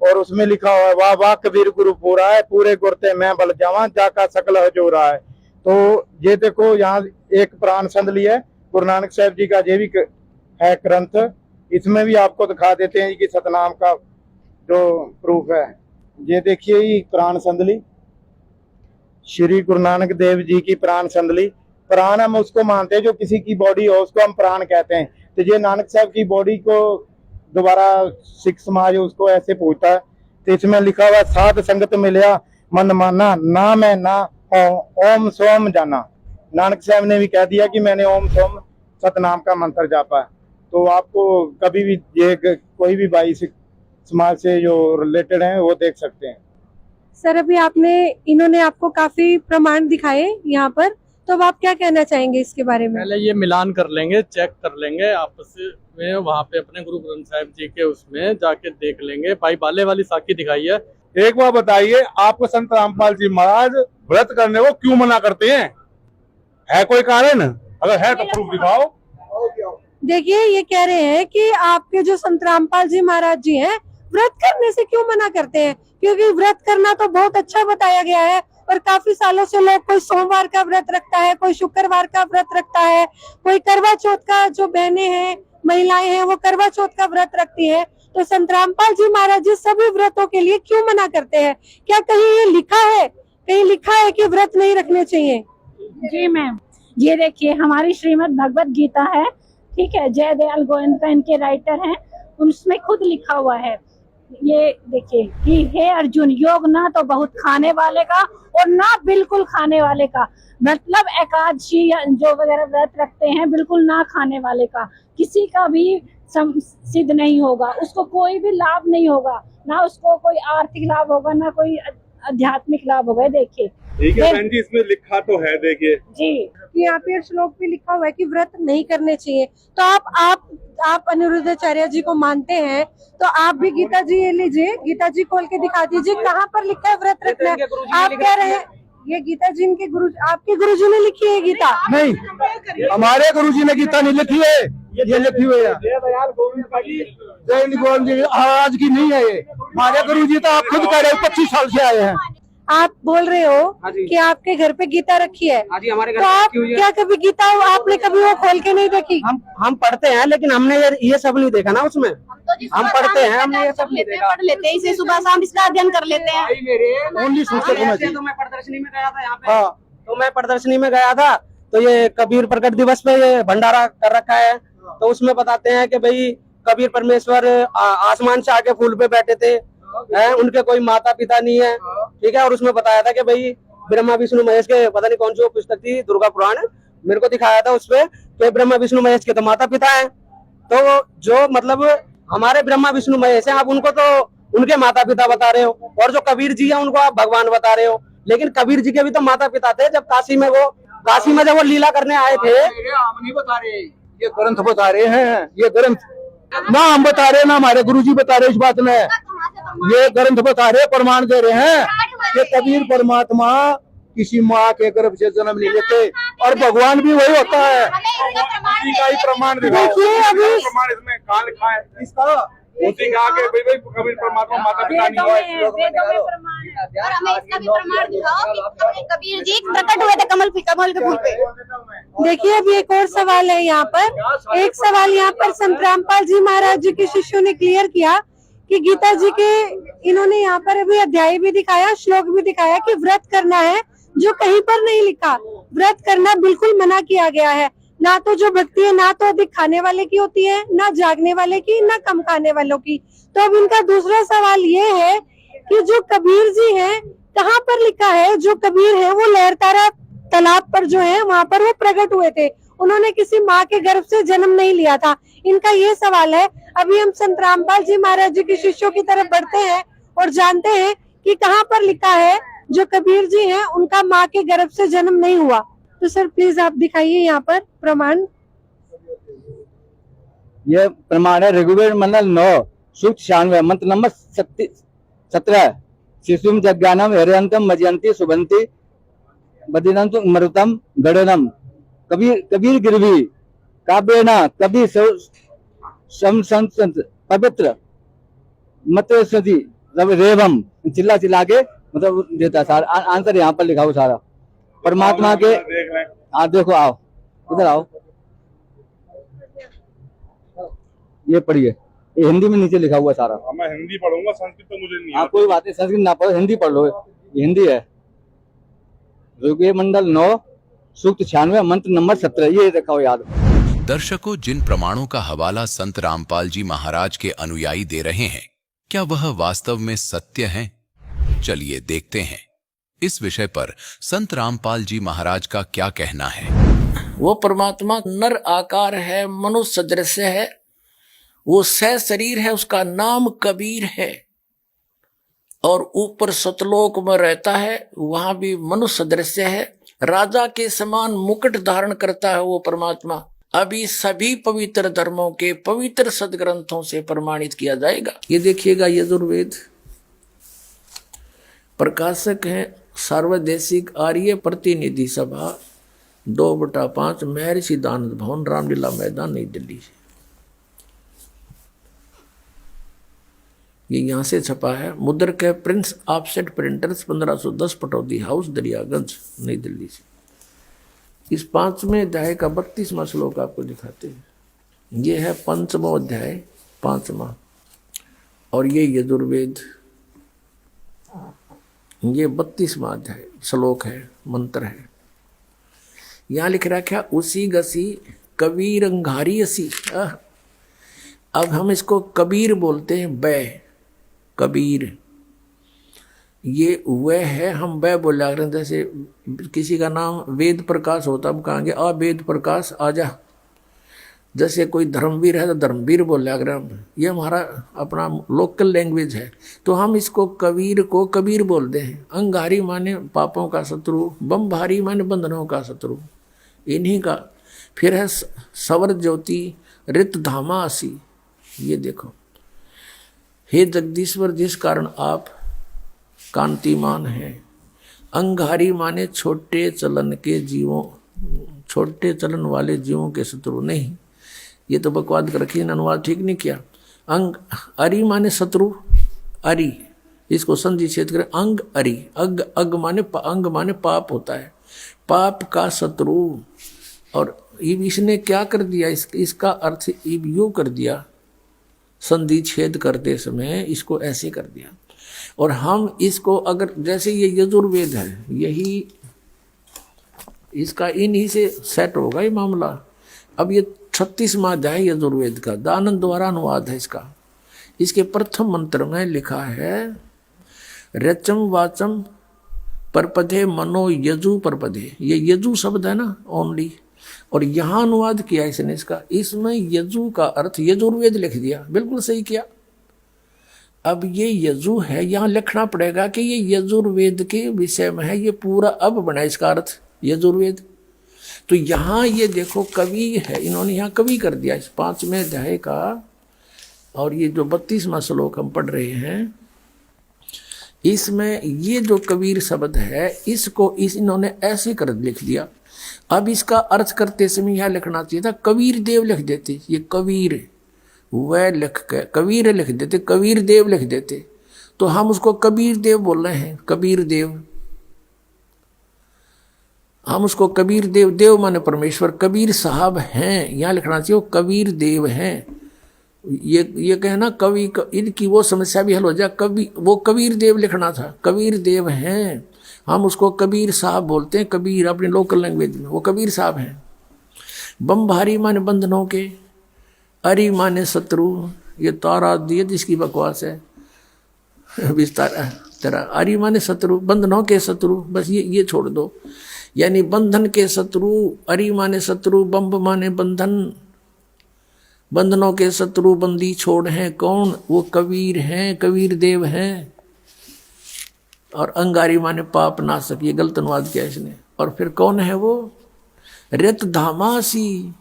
और उसमें लिखा हुआ है वाह वाह कबीर गुरु पूरा है, पूरे गुरते मैं बल जावा जाका सकल हजूरा है। तो ये देखो यहाँ एक प्राण संधली है गुरु नानक साहब जी का, ये भी है ग्रंथ। इसमें भी आपको दिखा देते हैं कि सतनाम का जो प्रूफ है। ये देखिए ये प्राण संधली, श्री गुरु नानक देव जी की प्राण संधली। प्राण हम उसको मानते हैं जो किसी की बॉडी हो उसको हम प्राण कहते हैं। तो ये नानक साहब की बॉडी को दोबारा सिख समाज उसको ऐसे पूछता है। तो इसमें लिखा हुआ साध संगत मिलया मन माना ना मैं ना ओम सोम जाना। नानक साहब ने भी कह दिया कि मैंने ओम सोम सतनाम का मंत्र जापा है। तो आपको कभी भी ये कोई भी भाई सिख समाज से जो रिलेटेड हैं वो देख सकते हैं। सर अभी इन्होंने आपको काफी प्रमाण दिखाए यहाँ पर, तो अब आप क्या कहना चाहेंगे इसके बारे में? पहले ये मिलान कर लेंगे, चेक कर लेंगे आपस में, वहाँ पे अपने गुरु ग्रंथ साहिब जी के उसमें जाके देख लेंगे। भाई बाले वाली साखी दिखाई है। एक बार बताइए, आपको संत रामपाल जी महाराज व्रत करने को क्यों मना करते हैं? है कोई कारण? अगर है तो प्रूफ दिखाओ। देखिए ये कह रहे हैं कि आपके जो संत रामपाल जी महाराज जी हैं व्रत करने से क्यों मना करते हैं, क्योंकि व्रत करना तो बहुत अच्छा बताया गया है और काफी सालों से लोग कोई सोमवार का व्रत रखता है, कोई शुक्रवार का व्रत रखता है, कोई करवा चौथ का, जो बहनें हैं महिलाएं हैं वो करवा चौथ का व्रत रखती है। तो संत रामपाल जी महाराज जी सभी व्रतों के लिए क्यों मना करते हैं? क्या कहीं ये लिखा है, कहीं लिखा है कि व्रत नहीं रखने चाहिए? जी मैम, ये देखिए हमारी श्रीमद् भगवत गीता है, ठीक है, जय दयाल गोविंद का इनके राइटर हैं, उसमें खुद लिखा हुआ है। ये देखिए कि हे अर्जुन, योग ना तो बहुत खाने वाले का और ना बिल्कुल खाने वाले का, मतलब एकादशी जो वगैरह व्रत रखते हैं बिल्कुल ना खाने वाले का, किसी का भी सिद्ध नहीं होगा, उसको कोई भी लाभ नहीं होगा, ना उसको कोई आर्थिक लाभ होगा ना कोई आध्यात्मिक लाभ होगा। देखिए ठीक है बहन जी, इसमें लिखा तो है, देखिए जी यहाँ पे श्लोक भी लिखा हुआ है कि व्रत नहीं करने चाहिए। तो आप अनिरुद्धाचार्य जी को मानते हैं तो आप भी गीता जी ये लीजिए, गीता जी खोल के दिखा दीजिए कहाँ पर लिखा है व्रत रखना है। आप कह रहे हैं ये गीता जी इनके गुरु, आपके गुरुजी ने लिखी है गीता? नहीं, हमारे गुरुजी ने गीता नहीं लिखी है, ये लिखी हुई है जय गोविंद जी महाराज की नहीं है ये। हमारे गुरुजी तो आप खुद कह रहे हो 25 साल से आए हैं। आप बोल रहे हो कि आपके घर पे गीता रखी है, तो आप क्या कभी गीता आपने कभी वो खोल के नहीं देखी? हम पढ़ते हैं लेकिन हमने ये सब नहीं देखा ना उसमें। हम पढ़ते हैं, हमने ये सब नहीं देखा। पढ़ लेते हैं इसे, सुबह शाम इसका अध्ययन कर लेते हैं। ओनली तो मैं प्रदर्शनी में गया था यहाँ पे। हाँ, तो मैं प्रदर्शनी में गया था तो ये कबीर प्रकट दिवस पे ये भंडारा कर रखा है, तो उसमें बताते हैं कि भाई कबीर परमेश्वर आसमान से आके फूल पे बैठे थे, उनके कोई माता पिता नहीं है, ठीक है। और उसमें बताया था कि भाई ब्रह्मा विष्णु महेश के, पता नहीं कौन सी वो पुस्तक थी, दुर्गा पुराण, मेरे को दिखाया था उसपे कि ब्रह्मा विष्णु महेश के तो माता पिता हैं। तो जो मतलब हमारे ब्रह्मा विष्णु महेश हैं, आप उनको तो उनके माता पिता बता रहे हो, और जो कबीर जी हैं उनको आप भगवान बता रहे हो। लेकिन कबीर जी के भी तो माता पिता थे जब काशी में जब वो लीला करने आए थे। हम नहीं बता रहे, ये ग्रंथ बता रहे हैं, ये ग्रंथ ना हम बता रहे ना हमारे गुरुजी बता रहे इस बात में, ये ग्रंथ बता रहे, प्रमाण दे रहे हैं कि कबीर परमात्मा किसी माँ के गर्भ से जन्म नहीं लेते और भगवान भी वही होता है। उसी का ही प्रमाण दिखाओ, प्रमाण इसमें कहाँ लिखा है इसका? उसी का के भाई कबीर परमात्मा माता पिता नहीं हुआ, और हमें इसका भी प्रमाण दिखाओ कि कबीर जी प्रकट हुए थे कमल के फूल पे। देखिए अभी एक और सवाल है यहाँ पर, एक सवाल यहाँ पर संत रामपाल जी महाराज जी के शिष्यों ने क्लियर किया कि गीता जी के इन्होंने यहाँ पर अभी अध्याय भी दिखाया, श्लोक भी दिखाया कि व्रत करना है, जो कहीं पर नहीं लिखा। व्रत करना बिल्कुल मना किया गया है, ना तो जो भक्ति है ना तो अधिक खाने वाले की होती है, ना जागने वाले की, ना कम खाने वालों की। तो अब इनका दूसरा सवाल ये है कि जो कबीर जी हैं कहाँ पर लिखा है जो कबीर है वो लहरतारा तालाब पर जो है वहां पर वो प्रकट हुए थे, उन्होंने किसी माँ के गर्भ से जन्म नहीं लिया था। इनका ये सवाल है। अभी हम संत रामपाल जी महाराज जी के शिष्यों की तरफ बढ़ते हैं और जानते हैं कि कहाँ पर लिखा है जो कबीर जी हैं उनका माँ के गर्भ से जन्म नहीं हुआ। तो सर प्लीज आप दिखाइए यहाँ पर प्रमाण। ये प्रमाण है ऋग्वेद मंडल 9 सूक्त 96 मंत्र नंबर 17 शिशुम जज्ञानम हरियंतम मजयंती सुबंती बदिनंत मरुतम गणनम कबीर गिरवी काव्यना कबीर संत पवित्र मतस्वती रेवम चिल्ला चिल्ला के मतलब देता सारा आंसर यहाँ पर लिखा हुआ सारा परमात्मा के। देखो आओ इधर आओ, ये पढ़िए, ये हिंदी में नीचे लिखा हुआ सारा। मैं हिंदी पढ़ूंगा, संस्कृत तो मुझे नहीं कोई बात नहीं, संस्कृत ना पढ़ो, हिंदी पढ़ लो, ये हिंदी है। ऋग्वेद मंडल 9 सूक्त 96 मंत्र नंबर 17, ये रखा याद। दर्शकों, जिन प्रमाणों का हवाला संत रामपाल जी महाराज के अनुयायी दे रहे हैं, क्या वह वास्तव में सत्य हैं? चलिए देखते हैं इस विषय पर संत रामपाल जी महाराज का क्या कहना है। वो परमात्मा नर आकार है, मनुष्य सदृश है, वो सह शरीर है, उसका नाम कबीर है और ऊपर सतलोक में रहता है, वहां भी मनुष्य सदृश है, राजा के समान मुकुट धारण करता है वो परमात्मा। अभी सभी पवित्र धर्मों के पवित्र सदग्रंथों से प्रमाणित किया जाएगा। ये देखिएगा, यजुर्वेद प्रकाशक है सार्वदेशिक आर्य प्रतिनिधि सभा 2/5 महर्षि दानंद भवन, रामलीला मैदान, नई दिल्ली से। ये यहाँ से छपा है। मुद्रक है Prince offset printers 1510 Pataudi house Daryaganj, नई दिल्ली से। इस 5वें अध्याय का 32वां श्लोक आपको दिखाते हैं। ये है 5वां अध्याय 5वां, और ये यजुर्वेद, ये 32वां अध्याय श्लोक है, मंत्र है। यहाँ लिख रखा उसी गसी कबीर अंगारी असी। अब हम इसको कबीर बोलते हैं, बै कबीर, ये वह है, हम वह बोला करें। जैसे किसी का नाम वेद प्रकाश होता, हम कहेंगे आ वेद प्रकाश आजा। जैसे कोई धर्मवीर है तो धर्मवीर बोला करें हम, ये हमारा अपना लोकल लैंग्वेज है। तो हम इसको कबीर को कबीर बोलते हैं। अंगारी माने पापों का शत्रु, बम भारी माने बंधनों का शत्रु, इन्हीं का। फिर है सवर ज्योति रित धामा आसी। ये देखो, हे जगदीश्वर, जिस कारण आप कांतिमान हैं। अंगारी माने छोटे चलन के जीवों, छोटे चलन वाले जीवों के शत्रु नहीं। ये तो बकवाद कर रखी, अनुवाद ठीक नहीं किया। अंग अरि माने शत्रु, अरि इसको संधि छेद करें, अंग अरि। अग माने अंग माने पाप होता है, पाप का शत्रु। और इसने क्या कर दिया, इसका अर्थ यूं कर दिया, संधि छेद करते समय इसको ऐसे कर दिया। और हम इसको अगर, जैसे ये यजुर्वेद है, यही इसका इन्हीं से सेट होगा ये मामला। अब ये 36वां अध्याय यजुर्वेद का दानंद द्वारा अनुवाद है इसका। इसके प्रथम मंत्र में लिखा है रचम वाचम परपदे मनो यजु परपदे। ये यजु शब्द है ना ओनली, और यहाँ अनुवाद किया इसने इसका। इसमें यजु का अर्थ यजुर्वेद लिख दिया, बिल्कुल सही किया। अब ये यजु है, यहाँ लिखना पड़ेगा कि ये यजुर्वेद के विषय में है, ये पूरा अब बना इसका अर्थ यजुर्वेद। तो यहाँ ये देखो कवि है, इन्होंने यहाँ कवि कर दिया इस 5वें अध्याय का। और ये जो 32वां श्लोक हम पढ़ रहे हैं, इसमें ये जो कबीर शब्द है, इसको इन्होंने ऐसे कर लिख दिया। अब इसका अर्थ करते समय यहाँ लिखना चाहिए था कबीर देव लिख देते, ये कबीर वह लिख के कबीर लिख देते, कबीर देव लिख देते, तो हम उसको कबीर देव बोल रहे हैं। कबीर देव, हम उसको कबीर देव, देव माने परमेश्वर, कबीर साहब हैं, यहाँ लिखना चाहिए कबीर देव हैं। ये कहना कवि, इनकी वो समस्या भी हल हो जाए। कवि, वो कबीर देव लिखना था, कबीर देव हैं, हम उसको कबीर साहब बोलते हैं। कबीर अपने लोकल लैंग्वेज में वो कबीर साहब हैं। बम भारी माने बंधनों के, अरि माने शत्रु। ये तारा दिए जिसकी बकवास है, विस्तार तेरा अरि माने शत्रु, बंधनों के शत्रु, बस ये छोड़ दो। यानी बंधन के शत्रु, अरि माने शत्रु, बंब माने बंधन, बंधनों के शत्रु बंदी छोड़ हैं कौन? वो कबीर हैं, कबीर देव हैं। और अंगारी माने पाप नाशक, ये गलत अनुवाद किया इसने। और फिर कौन है वो? रत धामासी,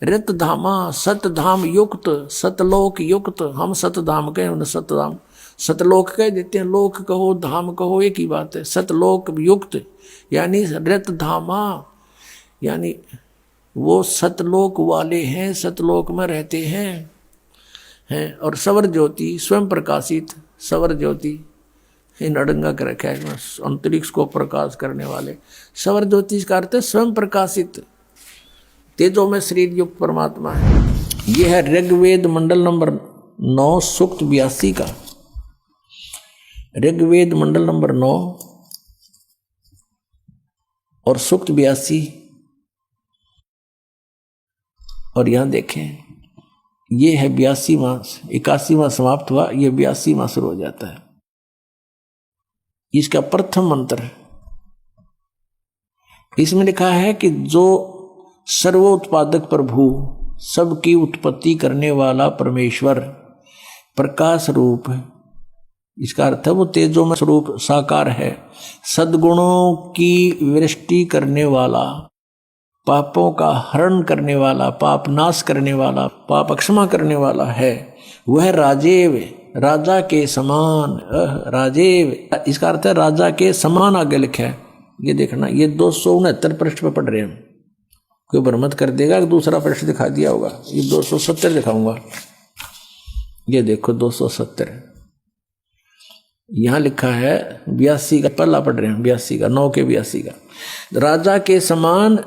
रत धामा, सतधाम युक्त, सतलोक युक्त। हम सतधाम कहें, उन्हें सतधाम, सतलोक कह देते हैं। लोक कहो धाम कहो एक ही बात है। सतलोक युक्त यानी रत धामा, यानी वो सतलोक वाले हैं, सतलोक में रहते हैं। और सवर ज्योति, स्वयं प्रकाशित, सवर ज्योति नडंगा कर रखा है, अंतरिक्ष को प्रकाश करने वाले। सवर ज्योति का अर्थ है स्वयं प्रकाशित, तेजो में शरीर युक्त परमात्मा है। यह है ऋग्वेद मंडल नंबर 9 सूक्त 82 का। ऋग्वेद मंडल नंबर 9 और सूक्त 82। और यहां देखें, ये है 82वां, 81वां समाप्त हुआ, ये 82वां शुरू हो जाता है। इसका प्रथम मंत्र है। इसमें लिखा है कि जो सर्वोत्पादक प्रभु, सबकी उत्पत्ति करने वाला परमेश्वर, प्रकाश रूप है। इसका अर्थ है वो तेजोमय स्वरूप साकार है, सद्गुणों की वृष्टि करने वाला, पापों का हरण करने वाला, पाप नाश करने वाला, पाप क्षमा करने वाला है। वह राजेव, राजा के समान, राजेव, इसका अर्थ है राजा के समान आगे लिखा है। ये देखना, ये 269 पृष्ठ पर पढ़ रहे हैं। कोई भ्रमत कर देगा कि दूसरा पृष्ठ दिखा दिया होगा। ये 270 दिखाऊंगा। ये देखो 270, यहां लिखा है 82 का, पहला पढ़ रहे हैं 82 का, 9 के 82 का। राजा के समान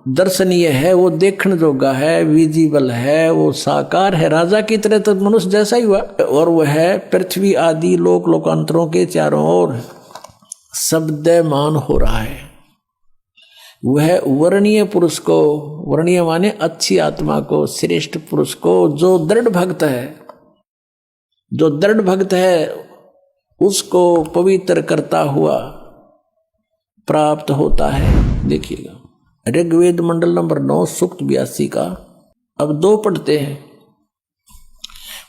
दर्शनीय है, वो देखने जोगा है, विजिबल है, वो साकार है। राजा की तरह तो मनुष्य जैसा ही हुआ। और वह है पृथ्वी आदि लोक लोकांतरों के चारों ओर शब्दमान हो रहा है। वह वर्णीय पुरुष को, वर्णीय माने अच्छी आत्मा को, श्रेष्ठ पुरुष को, जो दृढ़ भक्त है, जो दृढ़ भक्त है उसको पवित्र करता हुआ प्राप्त होता है। देखिएगा ऋग्वेद मंडल नंबर 9 सूक्त 82 का। अब 2 पढ़ते हैं।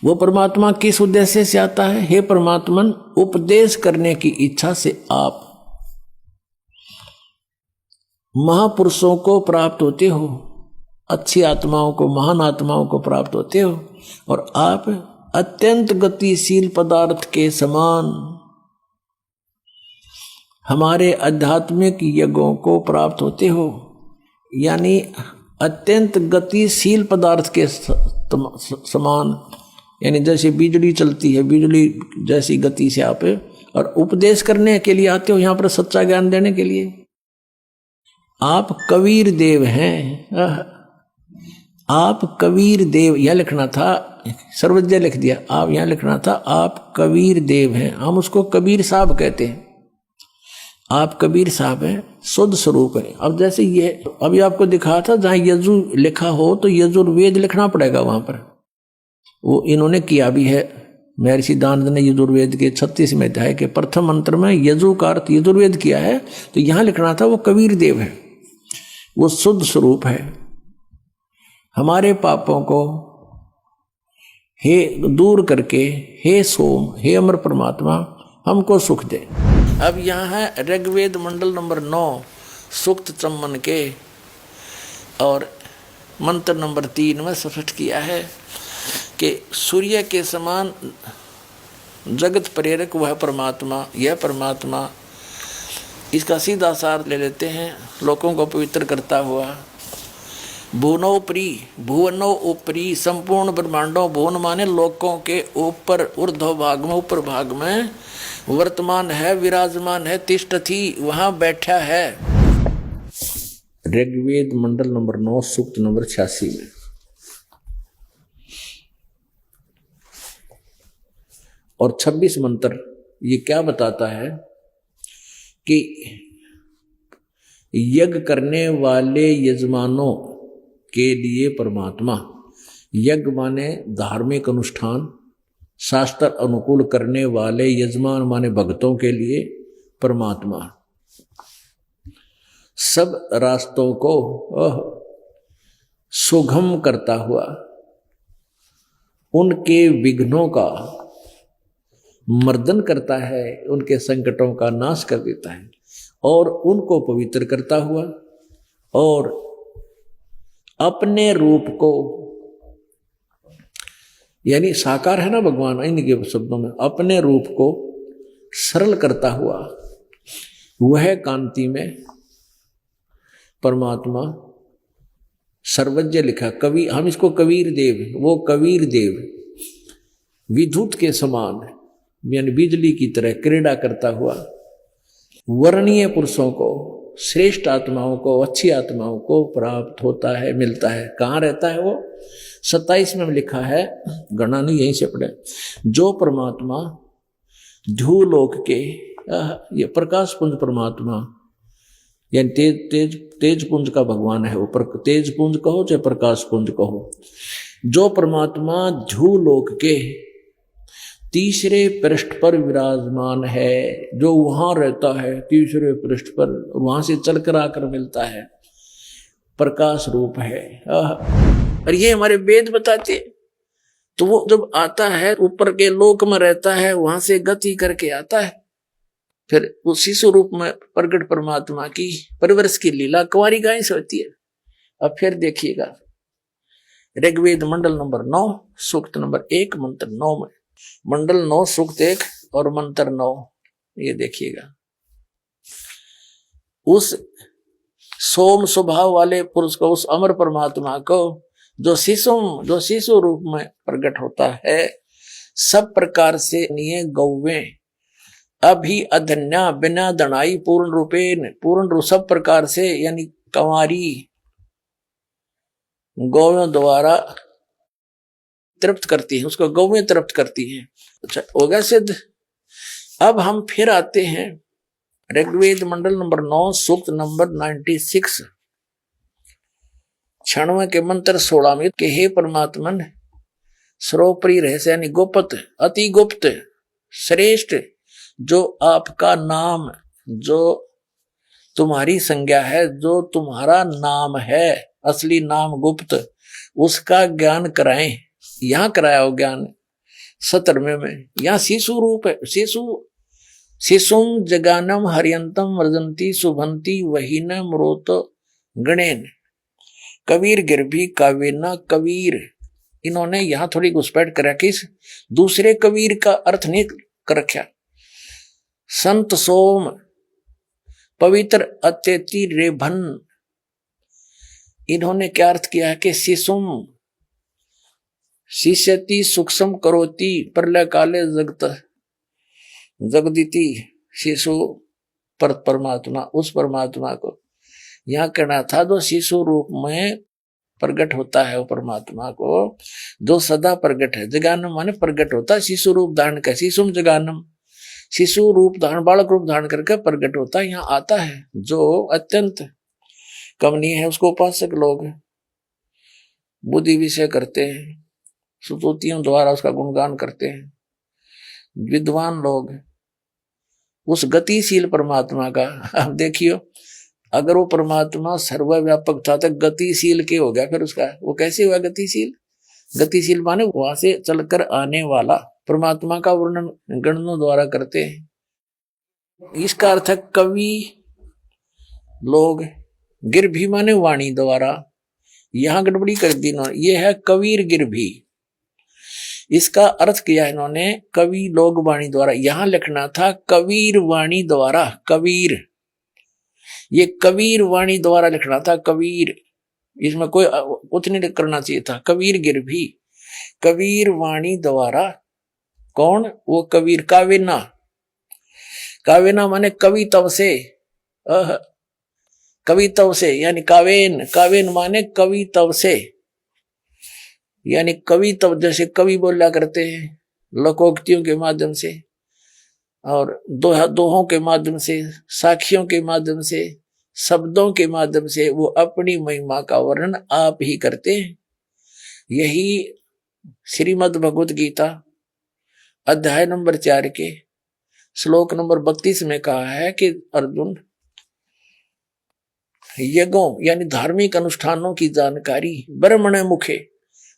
वो परमात्मा किस उद्देश्य से आता है? हे परमात्मन, उपदेश करने की इच्छा से आप महापुरुषों को प्राप्त होते हो, अच्छी आत्माओं को, महान आत्माओं को प्राप्त होते हो। और आप अत्यंत गतिशील पदार्थ के समान हमारे आध्यात्मिक यज्ञों को प्राप्त होते हो। यानी अत्यंत गतिशील पदार्थ के समान, यानी जैसे बिजली चलती है, बिजली जैसी गति से आप, और उपदेश करने के लिए आते हो यहाँ पर, सच्चा ज्ञान देने के लिए। आप कबीर देव हैं। आप कबीर देव, यह लिखना था, सर्वज्ञ लिख दिया। आप यहाँ लिखना था आप कबीर देव हैं। हम उसको कबीर साहब कहते हैं। आप कबीर साहब हैं, शुद्ध स्वरूप है। अब जैसे ये अभी आपको दिखा था, जहाँ यजु लिखा हो तो यजुर्वेद लिखना पड़ेगा वहां पर। वो इन्होंने किया भी है। महर्षि दानंद ने यजुर्वेद के 36वें अध्याय के प्रथम मंत्र में यजु का अर्थ यजुर्वेद किया है। तो यहाँ लिखना था वो कबीर देव है, वो शुद्ध स्वरूप है। हमारे पापों को हे दूर करके, हे सोम, हे अमर परमात्मा, हमको सुख दे। अब यहाँ है ऋग्वेद मंडल नंबर 9 सूक्त 54 के, और मंत्र नंबर 3 में स्पष्ट किया है कि सूर्य के समान जगत प्रेरक वह परमात्मा, यह परमात्मा। इसका सीधा सार ले लेते हैं, लोगों को पवित्र करता हुआ। भुवनोपरि, भुवनों ऊपरी, संपूर्ण ब्रह्मांडों, भुवन माने लोकों के ऊपर, ऊर्ध्व भाग में, ऊपर भाग में वर्तमान है, विराजमान है, तिष्ठति, वहां बैठा है। ऋग्वेद मंडल नंबर 9 सूक्त नंबर 86 में। और 26 मंत्र ये क्या बताता है कि यज्ञ करने वाले यजमानों के लिए परमात्मा, यज्ञ माने धार्मिक अनुष्ठान, शास्त्र अनुकूल करने वाले यजमान माने भक्तों के लिए परमात्मा सब रास्तों को सुगम करता हुआ उनके विघ्नों का मर्दन करता है, उनके संकटों का नाश कर देता है और उनको पवित्र करता हुआ और अपने रूप को, यानी साकार है ना भगवान इनके शब्दों में, अपने रूप को सरल करता हुआ वह कांति में परमात्मा सर्वज्ञ लिखा। कवि, हम इसको कबीर देव, वो कबीर देव विद्युत के समान यानी बिजली की तरह क्रीड़ा करता हुआ वर्णीय पुरुषों को, श्रेष्ठ आत्माओं को, अच्छी आत्माओं को प्राप्त होता है, मिलता है। कहाँ रहता है वो? 27 में लिखा है, गणना नहीं यहीं से पढ़े, जो परमात्मा ध्रुवलोक के ये प्रकाश पुंज परमात्मा यानी तेज पुंज का भगवान है वो, तेज पुंज कहो चाहे प्रकाश पुंज कहो, जो परमात्मा ध्रुवलोक के तीसरे पृष्ठ पर विराजमान है, जो वहां रहता है तीसरे पृष्ठ पर, वहां से चलकर आकर मिलता है, प्रकाश रूप है। और ये हमारे वेद बताते। तो वो जब आता है ऊपर के लोक में रहता है, वहां से गति करके आता है, फिर उस शिशु रूप में प्रकट परमात्मा की परवरिश की लीला कुंवारी गाय से होती है। अब फिर देखिएगा ऋग्वेद मंडल नंबर 9 सूक्त नंबर 1 मंत्र 9 में, मंडल 9 सूक्त 1 और मंत्र 9, ये देखिएगा उस सोम स्वभाव वाले पुरुष को, उस अमर परमात्मा को जो शिशु रूप में प्रकट होता है, सब प्रकार से निये गौवे अभी अधन्या बिना दनाई पूर्ण रूप सब प्रकार से यानी कंवारी गौयों द्वारा तृप्त करती है, उसको गौ में तृप्त करती है। अच्छा हो गया सिद्ध। अब हम फिर आते हैं ऋग्वेद मंडल नंबर 9 सूक्त नंबर 96 96 के मंत्र 16 में कि हे परमात्मन सर्वोपरि रहस्य यानी गुप्त, अति गुप्त, श्रेष्ठ जो आपका नाम, जो तुम्हारी संज्ञा है, जो तुम्हारा नाम है, असली नाम गुप्त, उसका ज्ञान कराएं। यहां कराया हो ज्ञान 17वें में। यहाँ शिशु रूप है, शिशुम जगानम हरियंतम वर्जंती शुभंती वहीन मरोत गणेन कबीर गिरभी कावेना कबीर। इन्होंने यहाँ थोड़ी घुसपैठ कर रखी, दूसरे कबीर का अर्थ नहीं कर रखा। संत सोम पवित्र अत्यति रेभन, इन्होंने क्या अर्थ किया है कि शिशुम शिष्यति सूक्ष्म करोति प्रलय काले जगदिति शिशु पर परमात्मा, उस परमात्मा को यहाँ कहना था जो शिशु रूप में प्रकट होता है, वो परमात्मा को जो सदा प्रकट है। जगानम माने प्रकट होता है, शिशु रूप धारण कर, शिशुम जगानम, शिशु रूप धारण, बालक रूप धारण करके प्रकट होता है, यहाँ आता है। जो अत्यंत कमनीय है उसको उपासक लोग बुद्धि विषय करते हैं, स्तुतियों द्वारा उसका गुणगान करते हैं। विद्वान लोग उस गतिशील परमात्मा का, अब देखियो अगर वो परमात्मा सर्वव्यापक था तो गतिशील के हो गया, फिर उसका वो कैसे हुआ गतिशील? गतिशील माने वहां से चलकर आने वाला। परमात्मा का वर्णन गणनों द्वारा करते हैं। इसका अर्थ है कवि लोग, गिरभी माने वाणी द्वारा, यहां गड़बड़ी कर दी इन्होंने, ये है कबीर गिरभी। इसका अर्थ किया इन्होंने कवि लोग वाणी द्वारा, यहां लिखना था कबीर वाणी द्वारा, कबीर, ये कबीर वाणी द्वारा लिखना था, कबीर, इसमें कोई कुछ नहीं करना चाहिए था। कबीर गिरभी, कबीर वाणी द्वारा, कौन? वो कबीर। कावेना, कावेना माने कवि तव से, कवि तव से यानी कावेन, कावेन माने कवि तव से, यानी कवि तब जैसे कवि बोला करते हैं लोकोक्तियों के माध्यम से और दोहों के माध्यम से, साखियों के माध्यम से, शब्दों के माध्यम से वो अपनी महिमा का वर्णन आप ही करते हैं। यही श्रीमद् भगवत गीता अध्याय नंबर 4 के श्लोक नंबर 32 में कहा है कि अर्जुन, यज्ञों यानी धार्मिक अनुष्ठानों की जानकारी ब्रह्मण मुखे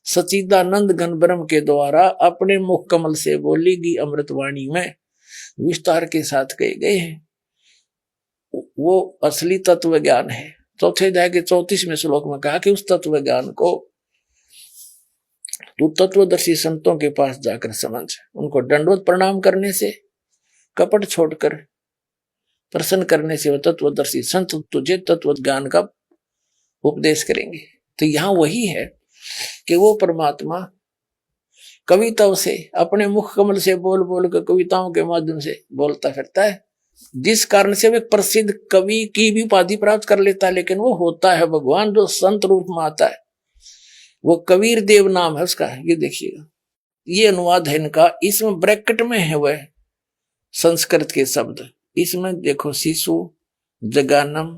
सचिदानंद घन ब्रह्म के द्वारा अपने मुख कमल से बोलेगी अमृतवाणी में विस्तार के साथ कहे गए हैं। वो असली तत्व ज्ञान है। चौथे अध्याय के 34वें श्लोक में कहा कि उस तत्व ज्ञान को तू तत्वदर्शी संतों के पास जाकर समझ, उनको दंडवत प्रणाम करने से, कपट छोड़कर प्रसन्न करने से वो तत्वदर्शी संत तुझे तत्व ज्ञान का उपदेश करेंगे। तो यहाँ वही है कि वो परमात्मा कविताओं से, अपने मुख कमल से बोल बोल कर कविताओं के माध्यम से बोलता फिरता है, जिस कारण से वो एक प्रसिद्ध कवि की भी उपाधि प्राप्त कर लेता है। लेकिन वो होता है भगवान जो संत रूप में आता है, वो कबीर देव नाम है उसका। ये देखिएगा, ये अनुवाद है इनका, इसमें ब्रैकेट में है वह संस्कृत के शब्द। इसमें देखो, शिशु, जगानम,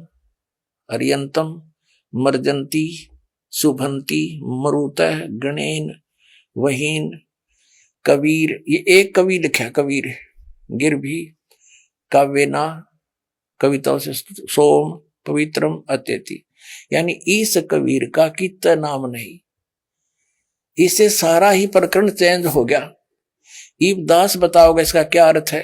अर्यंतम, मर्जंती, शुभंती, मरुतः, गणेन, वहीन, कबीर, ये एक कवि लिखा, कबीर, गिरभी, काव्यना, कविताओं से, सोम, पवित्रम, अत्यति, यानी इस कबीर का कितना नाम नहीं। इससे सारा ही प्रकरण चेंज हो गया। ईबदास बताओगे इसका क्या अर्थ है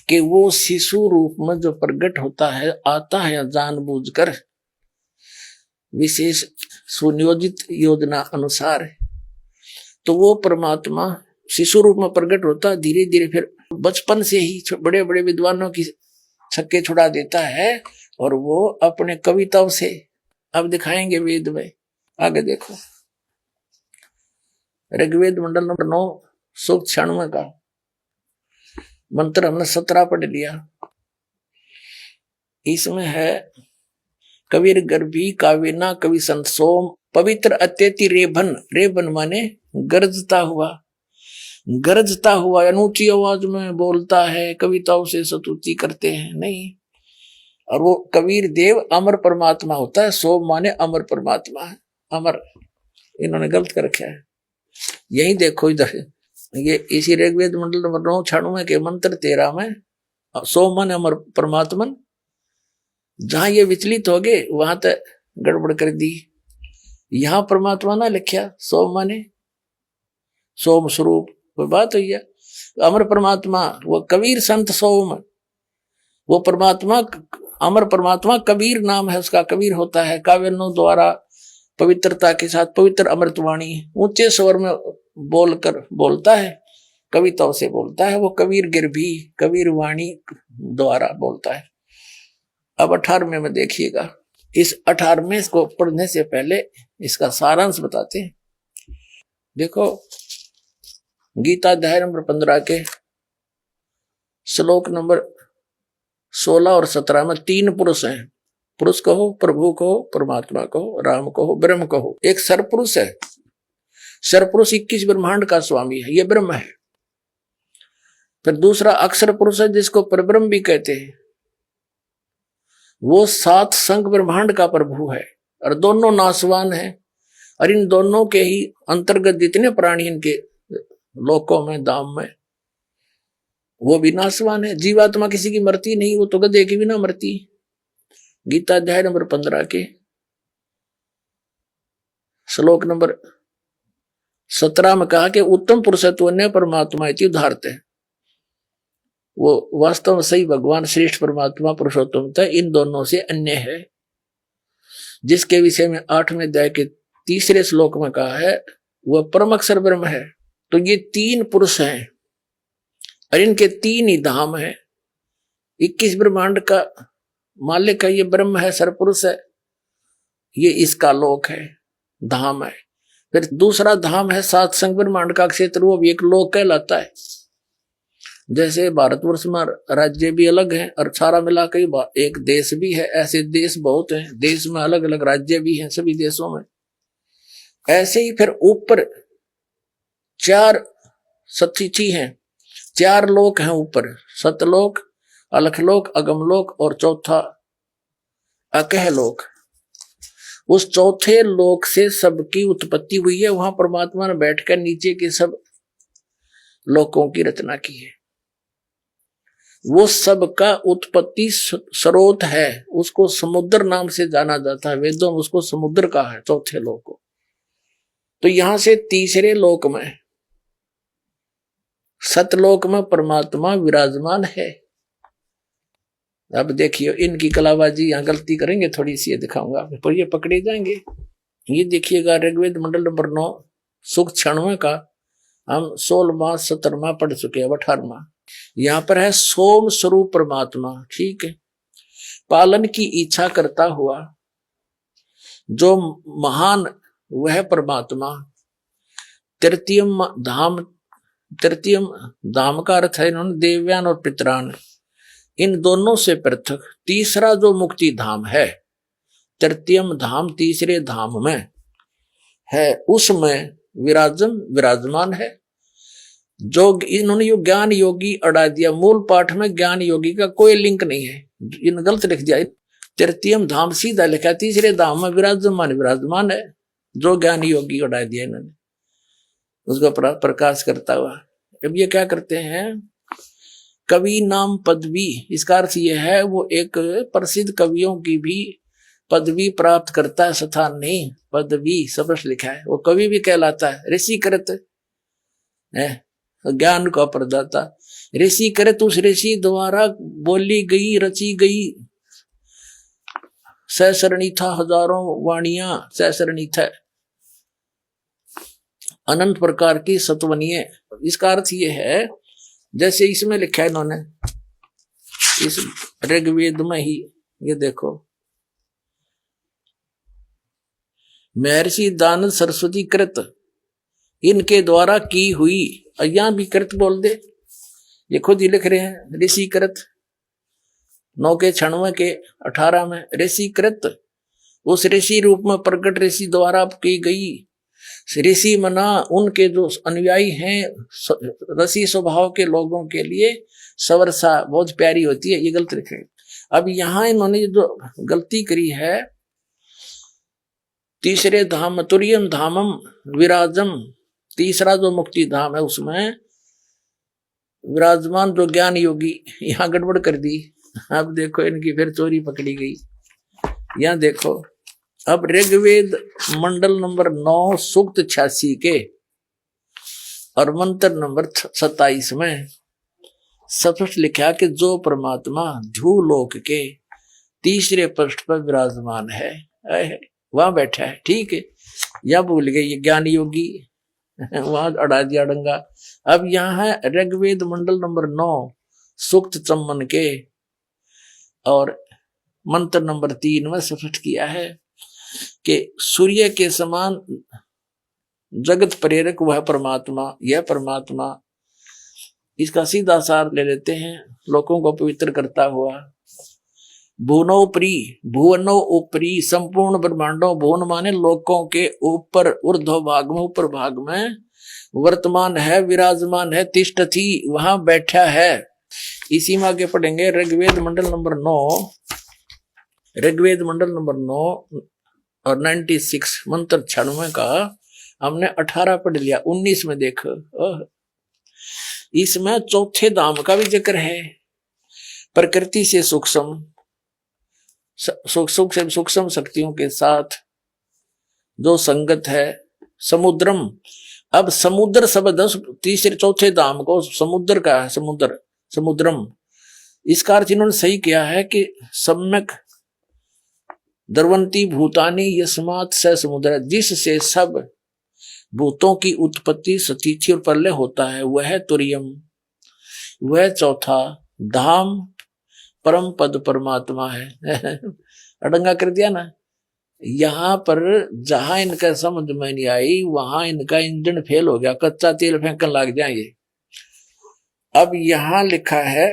कि वो शिशु रूप में जो प्रकट होता है, आता है जानबूझकर विशेष सुनियोजित योजना अनुसार, तो वो परमात्मा शिशु रूप में प्रकट होता, धीरे धीरे फिर बचपन से ही बड़े बड़े विद्वानों की छक्के छुड़ा देता है और वो अपने कविताओं से, अब दिखाएंगे वेद में, आगे देखो ऋग्वेद मंडल नंबर 9 सूक्त 96 का मंत्र हमने 17 पढ़ लिया। इसमें है कबीर गर्भी काव्यना कवि संत सोम पवित्र अत्यति रेभन, रेभन माने गरजता हुआ, गरजता हुआ, अनूची आवाज में बोलता है, कविताओं से स्तुति करते हैं नहीं। और वो कबीर देव अमर परमात्मा होता है। सोम माने अमर परमात्मा है, अमर, इन्होंने गलत कर रखा है। यही देखो इधर, ये इसी ऋग्वेद मंडल नंबर 9 96 के मंत्र 13 में सोम माने अमर परमात्मा, जहां ये विचलित हो गए वहां तक गड़बड़ कर दी। यहां परमात्मा ना लिखा, सोम माने सोम स्वरूप, वो बात हुई है। अमर परमात्मा वो कबीर संत सोम, वो परमात्मा अमर परमात्मा कबीर नाम है उसका, कबीर होता है काव्यों द्वारा पवित्रता के साथ पवित्र अमृतवाणी ऊंचे स्वर में बोलकर बोलता है, कविताओं से बोलता है, वो कबीर गिरभी कबीर वाणी द्वारा बोलता है। अब 18वें में देखिएगा, इस 18वें को पढ़ने से पहले इसका सारांश बताते हैं। देखो गीता अध्याय नंबर 15 के श्लोक नंबर 16 और 17 में 3 पुरुष हैं। पुरुष कहो, प्रभु कहो, परमात्मा कहो, राम कहो, ब्रह्म कहो। एक सरपुरुष है, सरपुरुष 21 ब्रह्मांड का स्वामी है, ये ब्रह्म है। फिर दूसरा अक्षर पुरुष है जिसको परब्रह्म भी कहते हैं, वो 7 संग ब्रह्मांड का प्रभु है और दोनों नासवान है। और इन दोनों के ही अंतर्गत जितने प्राणी इनके लोकों में धाम में, वो भी नासवान है। जीवात्मा किसी की मरती नहीं, वो तो गधे की भी ना मरती। गीता अध्याय नंबर 15 के श्लोक नंबर 17 में कहा कि उत्तम पुरुषत्व ने परमात्मा इति उदाहरते हैं। वो वास्तव में सही भगवान श्रेष्ठ परमात्मा पुरुषोत्तम था, इन दोनों से अन्य है, जिसके विषय में 8वें अध्याय के 3 श्लोक में कहा है वह परम अक्षर ब्रह्म है। तो ये 3 पुरुष हैं और इनके 3 ही धाम है। 21 ब्रह्मांड का मालिक है ये ब्रह्म है, सरपुरुष है, ये इसका लोक है, धाम है। फिर दूसरा धाम है 7 संग ब्रह्मांड का क्षेत्र, वो भी एक लोक कहलाता है। जैसे भारतवर्ष में राज्य भी अलग है और सारा मिला के एक देश भी है, ऐसे देश बहुत हैं, देश में अलग अलग राज्य भी हैं सभी देशों में। ऐसे ही फिर ऊपर 4 सतिथि हैं, 4 लोक हैं ऊपर, सतलोक, अलखलोक, अगमलोक और चौथा अकह लोक। उस चौथे लोक से सबकी उत्पत्ति हुई है। वहां परमात्मा ने बैठकर नीचे के सब लोकों की रचना की है। वो सबका उत्पत्ति स्रोत है, उसको समुद्र नाम से जाना जाता है, वेदों में उसको समुद्र कहा है, चौथे लोक को। तो यहां से तीसरे लोक में, सतलोक में परमात्मा विराजमान है। अब देखिए इनकी कलाबाजी, यहाँ गलती करेंगे थोड़ी सी, ये दिखाऊंगा पर ये पकड़े जाएंगे। ये देखिएगा ऋग्वेद मंडल नंबर 9 सूक्त 96 का हम 16वां 17वां पढ़ चुके हैं, 18वां। यहाँ पर है सोम स्वरूप परमात्मा, ठीक है, पालन की इच्छा करता हुआ जो महान वह परमात्मा। तृतीयम धाम का अर्थ है इन्होंने देवयान और पितरान, इन दोनों से पृथक तीसरा जो मुक्ति धाम है, तृतीयम धाम तीसरे धाम में है, उसमें विराजमान है। जो इन्होंने यो ज्ञान योगी अड़ा दिया, मूल पाठ में ज्ञान योगी का कोई लिंक नहीं है, इन गलत लिख दिया। तृतीयम धाम सीधा लिखा, तीसरे धाम में विराजमान है, जो ज्ञान योगी अड़ा दिया इन्होंने, उसका प्रकाश करता हुआ। अब ये क्या करते हैं, कवि नाम पदवी, इसका अर्थ यह है वो एक प्रसिद्ध कवियों की भी पदवी प्राप्त करता है, स्थान नहीं, पदवी स्पष्ट लिखा है, वो कवि भी कहलाता है। ऋषि कृत है, ज्ञान का प्रदाता। ऋषि कृत उस ऋषि द्वारा बोली गई, रची गई सहस्रणी था, हजारों वाणियां सहस्रणी था, अनंत प्रकार की सत्वनीय। इसका अर्थ ये है जैसे इसमें लिखा है इन्होंने, इस ऋग्वेद में ही, ये देखो, महर्षि दानव सरस्वती कृत, इनके द्वारा की हुई, यहां भी कृत बोल दे, ये खुद ही लिख रहे हैं, ऋषि कृत 9 के 96 के 18 में, ऋषि कृत उस ऋषि रूप में प्रकट ऋषि द्वारा की गई। ऋषि मना उनके जो अनुयायी हैं, रसी स्वभाव के लोगों के लिए सवर्षा बहुत प्यारी होती है, ये गलत लिखे। अब यहाँ इन्होंने जो गलती करी है, तीसरे धाम तुर्यम धामम विराजम, तीसरा जो मुक्ति धाम है उसमें विराजमान जो ज्ञान योगी, यहाँ गड़बड़ कर दी। अब देखो इनकी फिर चोरी पकड़ी गई। यहाँ देखो, अब ऋग्वेद मंडल नंबर 9 सूक्त 86 के और मंत्र नंबर 27 में स्पष्ट लिखा कि जो परमात्मा ध्रुवलोक के तीसरे पृष्ठ पर विराजमान है, वहां बैठा है, ठीक है। या भूल गए ये ज्ञान योगी, वहां अड़ा दिया डंगा। अब यहाँ है ऋग्वेद मंडल नंबर 9 सूक्त 54 के और मंत्र नंबर 3 में स्पष्ट किया है कि सूर्य के समान जगत प्रेरक वह परमात्मा, यह परमात्मा, इसका सीधा सार ले लेते हैं, लोगों को पवित्र करता हुआ। भुवनो ऊपरी संपूर्ण ब्रह्मांडों, भुवन माने लोकों के ऊपर, ऊर्ध्व भाग में, ऊपर भाग में वर्तमान है, विराजमान है, तिष्ठति वहां बैठा है। इसी में आगे पढ़ेंगे ऋग्वेद मंडल नंबर 9, ऋग्वेद मंडल नंबर 9 और 96 मंत्र 96 का हमने 18 पढ़ लिया। 19 में देखो, इसमें चौथे धाम का भी जिक्र है, प्रकृति से सूक्ष्म शक्तियों के साथ जो संगत है, समुद्रम। अब समुद्र शब्द तीसरे चौथे धाम को समुद्र का है, समुद्रम। इसका अर्थ इन्होंने सही किया है कि सम्यक द्रवंती भूतानी यस्मात् स समुद्र, जिससे सब भूतों की उत्पत्ति, स्थिति और प्रलय होता है, वह तुर्यम, वह चौथा धाम परम पद परमात्मा है। अडंगा कर दिया ना। यहाँ पर जहां इनका समझ में नहीं आई, वहां इनका इंजन फेल हो गया, कच्चा तेल फेंकने लग जाएंगे। अब यहाँ लिखा है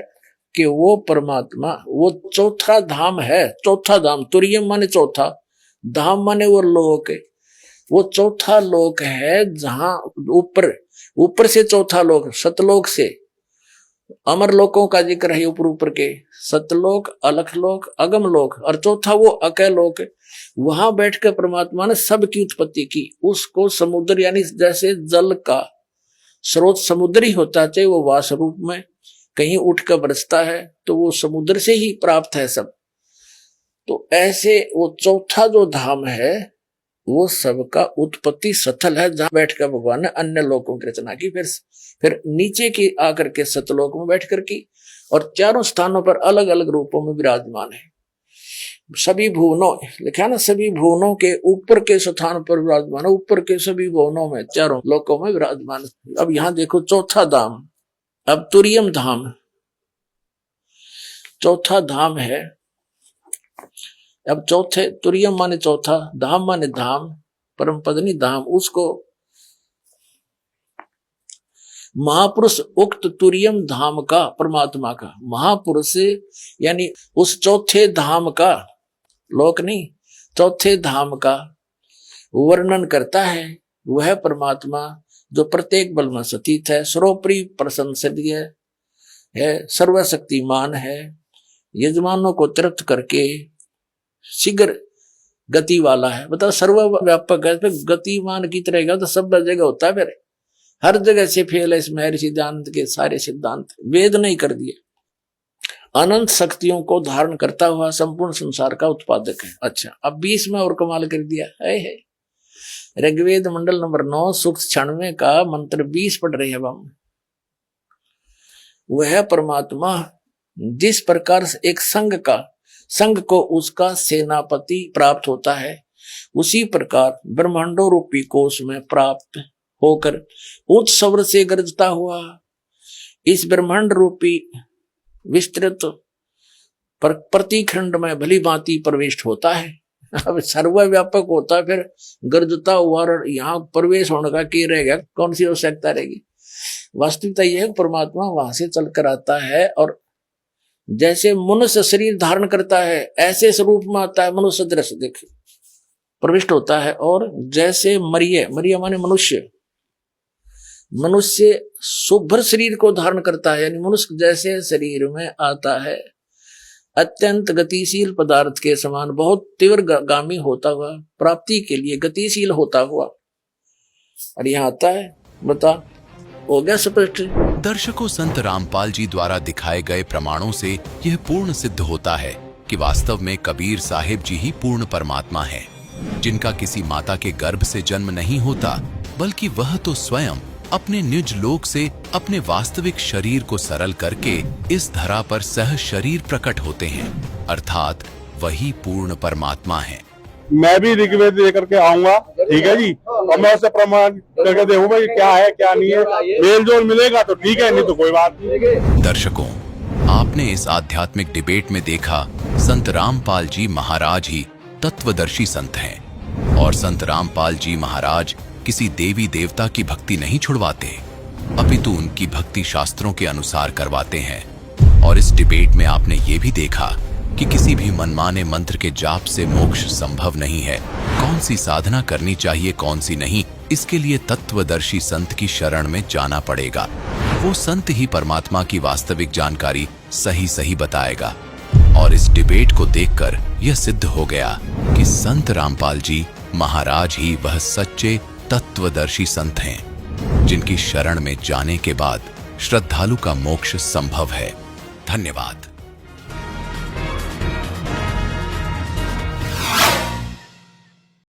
कि वो परमात्मा, वो चौथा धाम है, चौथा धाम, तुर्यम माने चौथा, धाम माने वो लोक, वो चौथा लोक है जहां ऊपर से चौथा लोक, सतलोक से अमर लोकों का जिक्र है, ऊपर के सतलोक, अलखलोक, अगम लोक, और चौथा वो अकय लोक। वहां बैठकर परमात्मा ने सबकी उत्पत्ति की। उसको समुद्र यानी जैसे जल का स्रोत समुद्र ही होता है, चाहे वो वास रूप में कहीं उठ कर बरसता है तो वो समुद्र से ही प्राप्त है सब। तो ऐसे वो चौथा जो धाम है वो सबका उत्पत्ति स्थल है, जहां बैठकर भगवान ने अन्य लोकों की रचना की, फिर नीचे की आकर के सतलोक में बैठकर की, और चारों स्थानों पर अलग अलग रूपों में विराजमान है। सभी भुवनों लिखा ना, सभी भुवनों के ऊपर के स्थान पर विराजमान है, ऊपर के सभी भुवनों में चारों लोकों में विराजमान। अब यहाँ देखो चौथा धाम, अब तुरियम धाम चौथा धाम है। अब चौथे तुरियम माने चौथा, धाम माने धाम, परम पदनी धाम, उसको महापुरुष उक्त तुरियम धाम का, परमात्मा का महापुरुष यानी उस चौथे धाम का, लोक नहीं, चौथे धाम का वर्णन करता है। वह परमात्मा जो प्रत्येक बल में स्थित है, सर्वोपरि प्रशंसनीय है, सर्वशक्तिमान है, यजमानों को तृप्त करके शीघ्र गति वाला है। बताओ सर्वव्यापक है, फिर गतिमान की तरह तो सब जगह होता है, फिर हर जगह से फेल है इस महर्षि सिद्धांत के सारे सिद्धांत, वेद नहीं कर दिए। अनंत शक्तियों को धारण करता हुआ संपूर्ण संसार का उत्पादक है। अच्छा, अब 20 में और कमाल कर दिया है। ऋग्वेद मंडल नंबर 9 सूक्त 96 का मंत्र 20 पढ़ रहे हैं हम। वह परमात्मा जिस प्रकार से एक संघ को उसका सेनापति प्राप्त होता है, उसी प्रकार ब्रह्मांडो रूपी कोश में प्राप्त होकर उच्च स्वर से गरजता हुआ इस ब्रह्मांड रूपी विस्तृत प्रतिखंड में भली भांति प्रविष्ट होता है। अब सर्वव्यापक होता है, फिर गरजता हुआ यहाँ प्रवेश होने का क्या रहेगा, कौन सी आवश्यकता रहेगी। वास्तविकता यह है परमात्मा वहां से चलकर आता है और जैसे मनुष्य शरीर धारण करता है ऐसे स्वरूप में आता है, मनुष्य दृश्य देखे प्रविष्ट होता है। और जैसे मरिय माने मनुष्य शुभ्र शरीर को धारण करता है, यानी मनुष्य जैसे शरीर में आता है, अत्यंत गतिशील पदार्थ के समान बहुत तीव्र गामी होता हुआ, प्राप्ति के लिए गतिशील होता हुआ, और यहाँ आता है। बता हो गया स्पष्ट। दर्शकों, संत रामपाल जी द्वारा दिखाए गए प्रमाणों से यह पूर्ण सिद्ध होता है कि वास्तव में कबीर साहिब जी ही पूर्ण परमात्मा है, जिनका किसी माता के गर्भ से जन्म नहीं होता, बल्कि वह तो स्वयं अपने निज लोक से अपने वास्तविक शरीर को सरल करके इस धरा पर सह शरीर प्रकट होते हैं, अर्थात वही पूर्ण परमात्मा है। मैं भी ऋग्वेद लेकर के आऊंगा, ठीक है जी, और मैं उससे प्रमाण करके देखूंगा कि क्या है क्या नहीं है, मेल जोल मिलेगा तो ठीक है, नहीं तो कोई बात नहीं। दर्शकों, आपने इस आध्यात्मिक डिबेट में देखा संत रामपाल जी महाराज ही तत्वदर्शी संत हैं, और संत रामपाल जी महाराज किसी देवी देवता की भक्ति नहीं छुड़वाते, अपितु उनकी भक्ति शास्त्रों के अनुसार करवाते हैं। और इस डिबेट में आपने ये भी देखा कि किसी भी मनमाने मंत्र के जाप से मोक्ष संभव नहीं है। कौन सी साधना करनी चाहिए, कौन सी नहीं, इसके लिए तत्वदर्शी संत की शरण में जाना पड़ेगा। वो संत ही परमात्मा की वास्तविक जानकारी सही बताएगा। और इस डिबेट को देखकर यह सिद्ध हो गया कि संत रामपाल जी महाराज ही वह सच्चे तत्वदर्शी संत हैं, जिनकी शरण में जाने के बाद श्रद्धालु का मोक्ष संभव है। धन्यवाद।